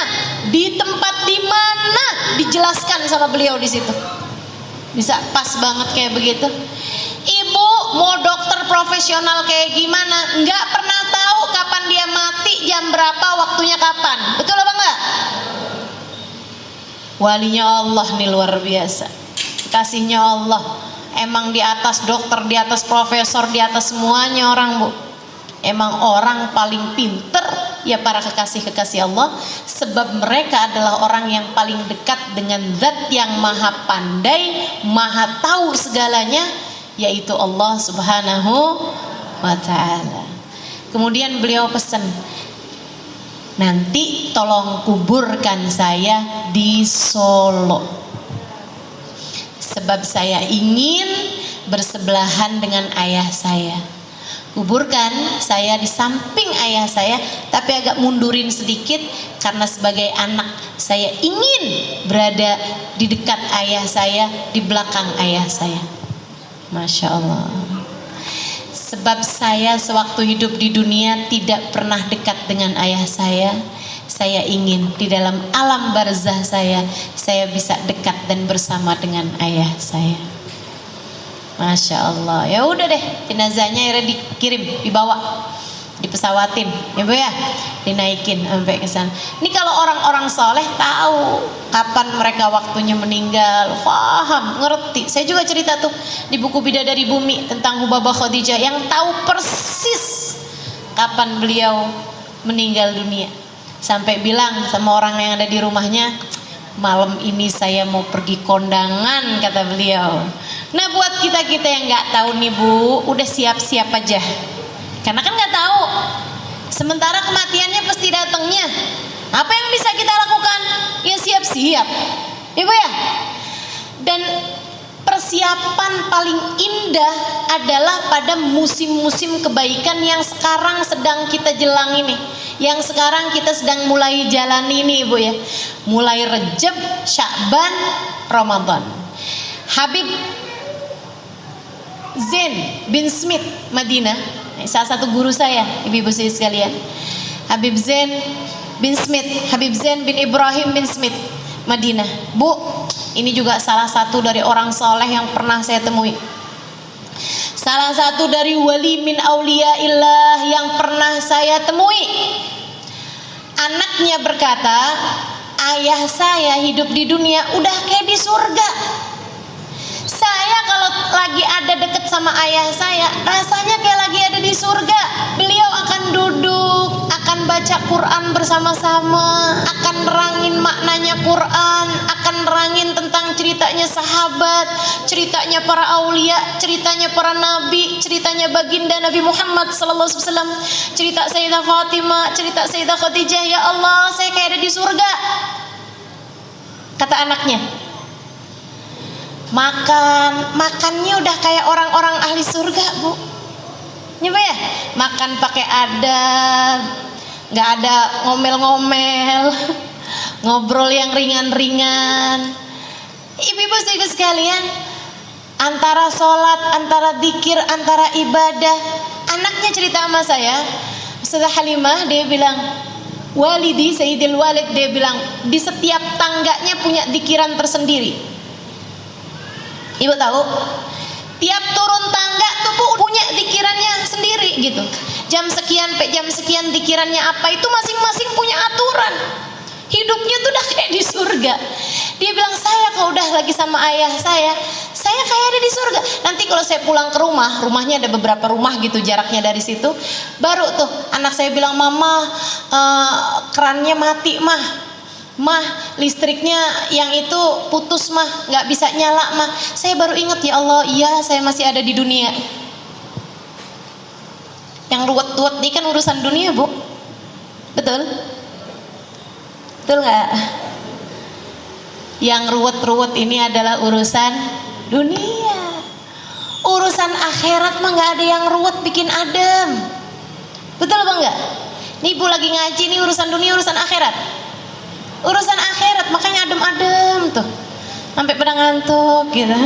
di tempat di mana dijelaskan sama beliau di situ. Bisa pas banget kayak begitu. Ibu mau dokter profesional kayak gimana, nggak pernah tahu kapan dia mati, jam berapa, waktunya kapan. Betul apa enggak? Walinya Allah nih luar biasa, kasihnya Allah. Emang di atas dokter, di atas profesor, di atas semuanya orang Bu. Emang orang paling pinter ya para kekasih-kekasih Allah, sebab mereka adalah orang yang paling dekat dengan zat yang maha pandai, maha tahu segalanya, yaitu Allah Subhanahu wa ta'ala. Kemudian beliau pesan, nanti tolong kuburkan saya di Solo, sebab saya ingin bersebelahan dengan ayah saya. Kuburkan saya di samping ayah saya, tapi agak mundurin sedikit, karena sebagai anak saya ingin berada di dekat ayah saya, di belakang ayah saya. Masya Allah. Sebab saya sewaktu hidup di dunia tidak pernah dekat dengan ayah saya. Saya ingin di dalam alam barzah saya bisa dekat dan bersama dengan ayah saya. Masya Allah. Ya udah deh, jenazahnya akhirnya dikirim, dibawa, dipesawatin, ya Bu ya, dinaikin sampai ke sana. Ini kalau orang-orang soleh tahu kapan mereka waktunya meninggal, paham, ngerti. Saya juga cerita tuh di buku Bidadari Bumi tentang Hubabah Khadijah yang tahu persis kapan beliau meninggal dunia. Sampai bilang sama orang yang ada di rumahnya, malam ini saya mau pergi kondangan, kata beliau. Nah buat kita-kita yang nggak tahu nih Bu, udah siap-siap aja, karena kan nggak tahu. Sementara kematiannya pasti datangnya. Apa yang bisa kita lakukan? Ya siap-siap, ya Bu ya. Dan persiapan paling indah adalah pada musim-musim kebaikan yang sekarang sedang kita jelang ini, yang sekarang kita sedang mulai jalani ini Bu ya. Mulai Rejab, Sya'ban, Ramadan. Habib Zain bin Smith Madinah, salah satu guru saya, ibu-ibu saya sekalian, Habib Zain bin Smith, Habib Zain bin Ibrahim bin Smith Madinah. Bu, ini juga salah satu dari orang soleh yang pernah saya temui, salah satu dari wali min auliyaillah yang pernah saya temui. Anaknya berkata, ayah saya hidup di dunia udah kayak di surga. Saya kalau lagi ada deket sama ayah saya, rasanya kayak lagi ada di surga. Beliau akan duduk, akan baca Quran bersama-sama, akan nerangin maknanya Quran, akan nerangin tentang ceritanya sahabat, ceritanya para aulia, ceritanya para nabi, ceritanya baginda Nabi Muhammad SAW, cerita Sayyidah Fatimah, cerita Sayyidah Khadijah. Ya Allah, saya kayak ada di surga, kata anaknya. Makannya udah kayak orang-orang ahli surga Bu, ya Bu ya. Makan pakai adab, nggak ada ngomel-ngomel, ngobrol yang ringan-ringan. Ibu-ibu sekalian, antara sholat, antara zikir, antara ibadah, anaknya cerita sama saya, Ustazah Halimah, dia bilang, walidi Sayyidil Walid, dia bilang di setiap tangganya punya zikiran tersendiri. Ibu tahu, tiap turun tangga tuh punya zikirannya sendiri gitu. Jam sekian sampai jam sekian zikirannya apa, itu masing-masing punya aturan. Hidupnya tuh udah kayak di surga. Dia bilang, saya kalau udah lagi sama ayah saya kayak ada di surga. Nanti kalau saya pulang ke rumah, rumahnya ada beberapa rumah gitu jaraknya dari situ, baru tuh anak saya bilang, mama kerannya mati mah listriknya yang itu putus mah, nggak bisa nyala mah. Saya baru ingat, ya Allah, iya saya masih ada di dunia. Yang ruwet-ruwet ini kan urusan dunia, Bu. Betul? Betul nggak? Yang ruwet-ruwet ini adalah urusan dunia. Urusan akhirat mah nggak ada yang ruwet bikin adem. Betul apa enggak? Nih Ibu lagi ngaji nih, urusan dunia, urusan akhirat. Urusan akhirat makanya adem-adem tuh. Sampai pada ngantuk gitu.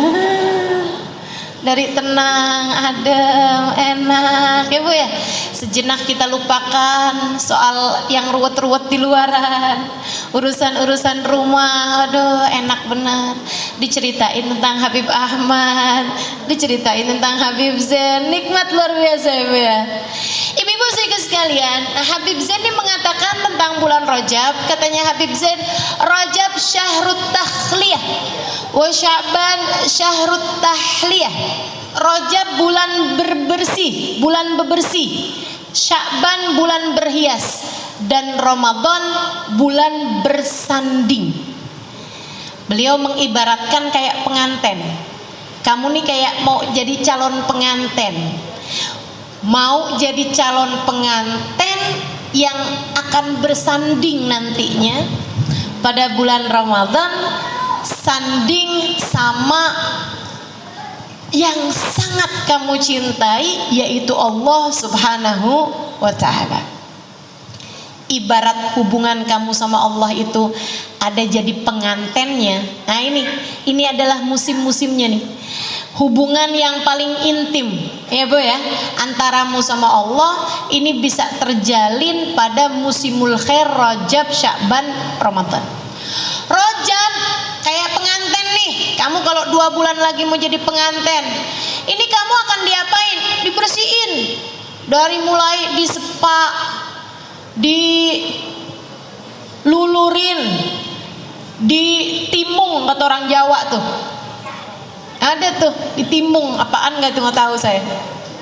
Dari tenang, adem, enak ya Bu ya. Sejenak kita lupakan soal yang ruwet-ruwet di luaran. Urusan-urusan rumah, aduh enak benar. Diceritain tentang Habib Ahmad, diceritain tentang Habib Zain, nikmat luar biasa ya Bu ya. Ibu-ibu sekalian, Habib Zain ini mengatakan tentang bulan Rajab, katanya Habib Zain, Rajab syahrut takhliyah wa Sya'ban syahrut tahliyah. Rajab bulan berbersih, bulan bebersih, Sya'ban bulan berhias, dan Ramadan bulan bersanding. Beliau mengibaratkan kayak pengantin. Kamu nih kayak mau jadi calon pengantin, mau jadi calon pengantin yang akan bersanding nantinya pada bulan Ramadan, sanding sama yang sangat kamu cintai, yaitu Allah Subhanahu wa ta'ala. Ibarat hubungan kamu sama Allah itu ada jadi pengantennya. Nah ini adalah musim-musimnya nih. Hubungan yang paling intim ya Bu ya, antaramu sama Allah ini bisa terjalin pada musimul khair, Rajab, Sya'ban, Ramadan. Rajab kayak pengantin nih. Kamu kalau 2 bulan lagi mau jadi pengantin, ini kamu akan diapain? Dibersihin. Dari mulai disepa, dilulurin, ditimung kata orang Jawa tuh. Ada tuh ditimung, apaan nggak tuh, nggak tahu saya.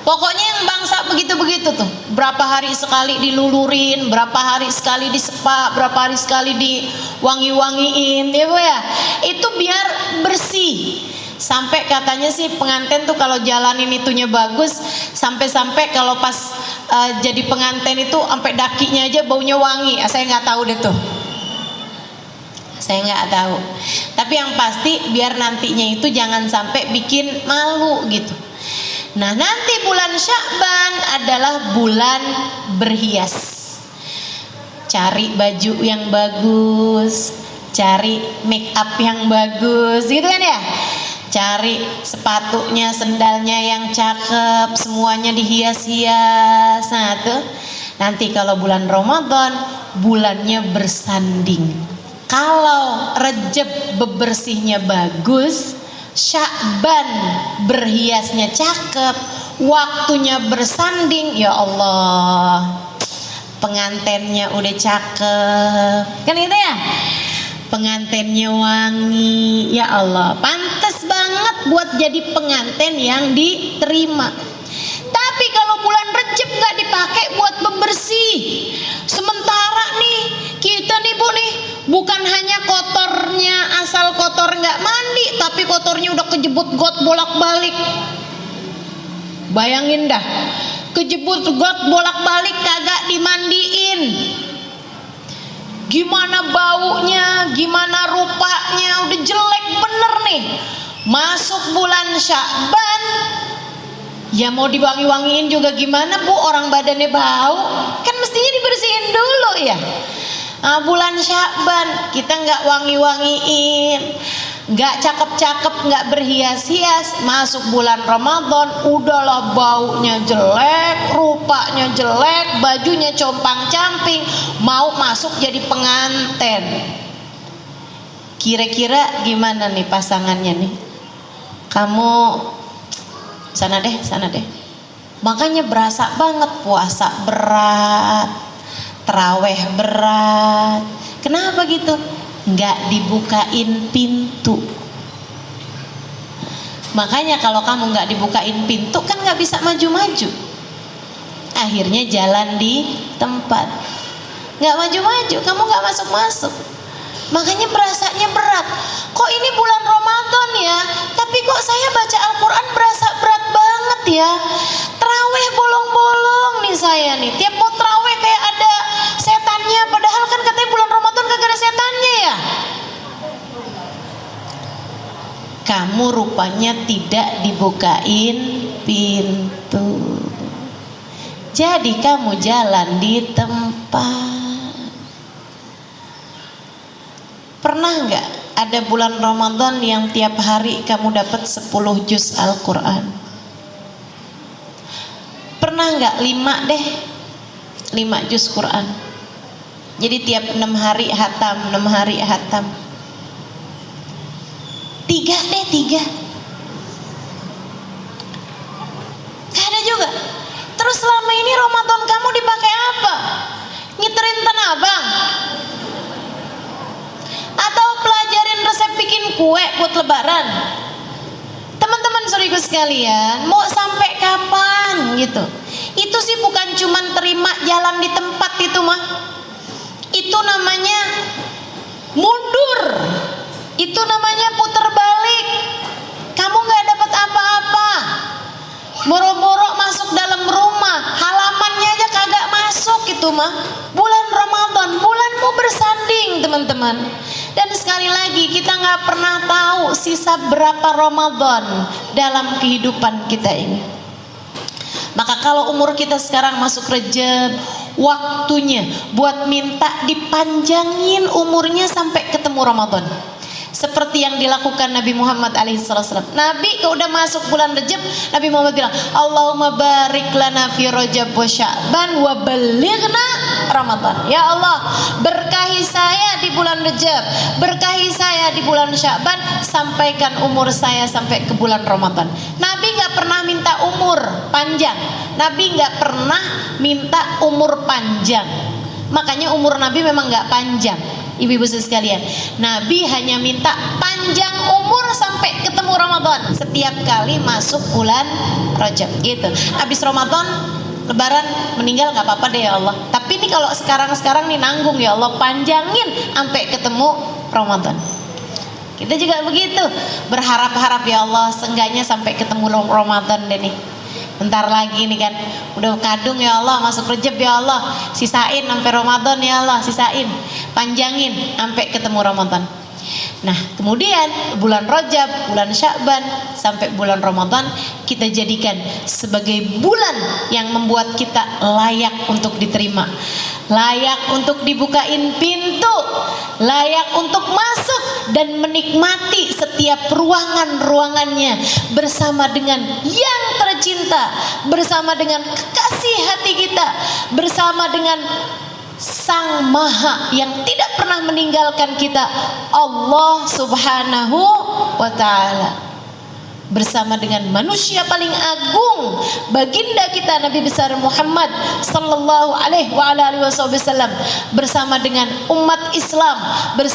Pokoknya yang bangsa begitu-begitu tuh. Berapa hari sekali dilulurin, berapa hari sekali disepa, berapa hari sekali diwangi-wangiin, ya Bu ya. Itu biar bersih. Sampai katanya sih pengantin tuh kalau jalanin itunya bagus, sampai-sampai kalau pas jadi pengantin itu sampai dakinya aja baunya wangi. Saya nggak tahu deh tuh. Saya nggak tahu. Tapi yang pasti biar nantinya itu jangan sampai bikin malu gitu. Nah nanti bulan Sya'ban adalah bulan berhias. Cari baju yang bagus, cari make up yang bagus, gitu kan ya. Cari sepatunya, sendalnya yang cakep, semuanya dihias-hias. Nah tuh nanti kalau bulan Ramadan bulannya bersanding. Kalau Rajab bebersihnya bagus, Sya'ban berhiasnya cakep, waktunya bersanding, ya Allah, pengantennya udah cakep, kan gitu ya, pengantennya wangi, ya Allah, pantas banget buat jadi pengantin yang diterima. Tapi kalau bulan Rajab nggak dipakai buat pembersih, sementara nih kita nih Bu nih, bukan hanya kotornya asal kotor nggak mandi, tapi kotornya udah kejebut got bolak-balik. Bayangin dah, kejebut got bolak-balik kagak dimandiin, gimana baunya, gimana rupanya, udah jelek bener nih. Masuk bulan Sya'ban, ya mau diwangi-wangiin juga gimana Bu, orang badannya bau, kan mestinya dibersihin dulu ya. Nah, bulan Sya'ban kita nggak wangi-wangiin, nggak cakep-cakep, nggak berhias-hias, masuk bulan Ramadan udahlah baunya jelek, rupanya jelek, bajunya compang-camping, mau masuk jadi pengantin. Kira-kira gimana nih pasangannya nih? Kamu sana deh, sana deh. Makanya berasa banget puasa berat, terawih berat. Kenapa gitu? Nggak dibukain pintu. Makanya kalau kamu nggak dibukain pintu kan nggak bisa maju-maju. Akhirnya jalan di tempat, nggak maju-maju, kamu nggak masuk-masuk. Makanya berasanya berat. Kok ini bulan Ramadan ya, tapi kok saya baca Al-Quran berasa berat banget ya. Terawih bolong-bolong nih saya nih, tiap mau terawih kayak ada setannya. Padahal kan katanya bulan Ramadan kagak ada setannya ya. Kamu rupanya tidak dibukain pintu. Jadi kamu jalan di tempat. Pernah nggak ada bulan Ramadan yang tiap hari kamu dapat 10 juz Al-Quran? Pernah nggak 5 deh, 5 juz Quran? Jadi tiap 6 hari hatam, 6 hari hatam. 3 deh, 3. Gak ada juga. Terus selama ini Ramadan kamu dipakai apa? Ngiterin Tanah Abang? Atau pelajarin resep bikin kue buat lebaran? Teman-teman saudaraku sekalian, mau sampai kapan gitu? Itu sih bukan cuman terima jalan di tempat itu mah. Itu namanya mundur. Itu namanya puter balik. Kamu gak dapat apa-apa. Boro-boro masuk dalam rumah, halamannya aja kagak masuk itu mah. Bulan Ramadan, bulanmu bersanding teman-teman. Dan sekali lagi kita nggak pernah tahu sisa berapa Ramadan dalam kehidupan kita ini. Maka kalau umur kita sekarang masuk Rejab, waktunya buat minta dipanjangin umurnya sampai ketemu Ramadan. Seperti yang dilakukan Nabi Muhammad alaihissalam. Nabi kalau udah masuk bulan Rajab, Nabi Muhammad bilang, Allahumma barik lana fi Rajab wa Sya'ban wa balighna Ramadan. Ya Allah, berkahi saya di bulan Rajab, berkahi saya di bulan Sya'ban, sampaikan umur saya sampai ke bulan Ramadan. Nabi nggak pernah minta umur panjang. Nabi nggak pernah minta umur panjang. Makanya umur Nabi memang nggak panjang. Ibu-ibu sekalian, Nabi hanya minta panjang umur sampai ketemu Ramadan. Setiap kali masuk bulan Rajab gitu. Habis Ramadan, Lebaran, meninggal nggak apa-apa deh ya Allah. Tapi ini kalau sekarang nih nanggung ya Allah, panjangin sampai ketemu Ramadan. Kita juga begitu, berharap-harap ya Allah, seenggaknya sampai ketemu Ramadan deh nih. Bentar lagi nih kan, udah kadung ya Allah, masuk Rejab ya Allah, sisain sampai Ramadan ya Allah, sisain, panjangin sampai ketemu Ramadan. Nah kemudian bulan Rajab, bulan Sya'ban sampai bulan Ramadan kita jadikan sebagai bulan yang membuat kita layak untuk diterima, layak untuk dibukain pintu, layak untuk masuk dan menikmati setiap ruangan-ruangannya bersama dengan yang tercinta, bersama dengan kekasih hati kita, bersama dengan Sang Maha yang tidak pernah meninggalkan kita, Allah Subhanahu wa Ta'ala, bersama dengan manusia paling agung, baginda kita Nabi besar Muhammad sallallahu alaihi wasallam, bersama dengan umat Islam, bersama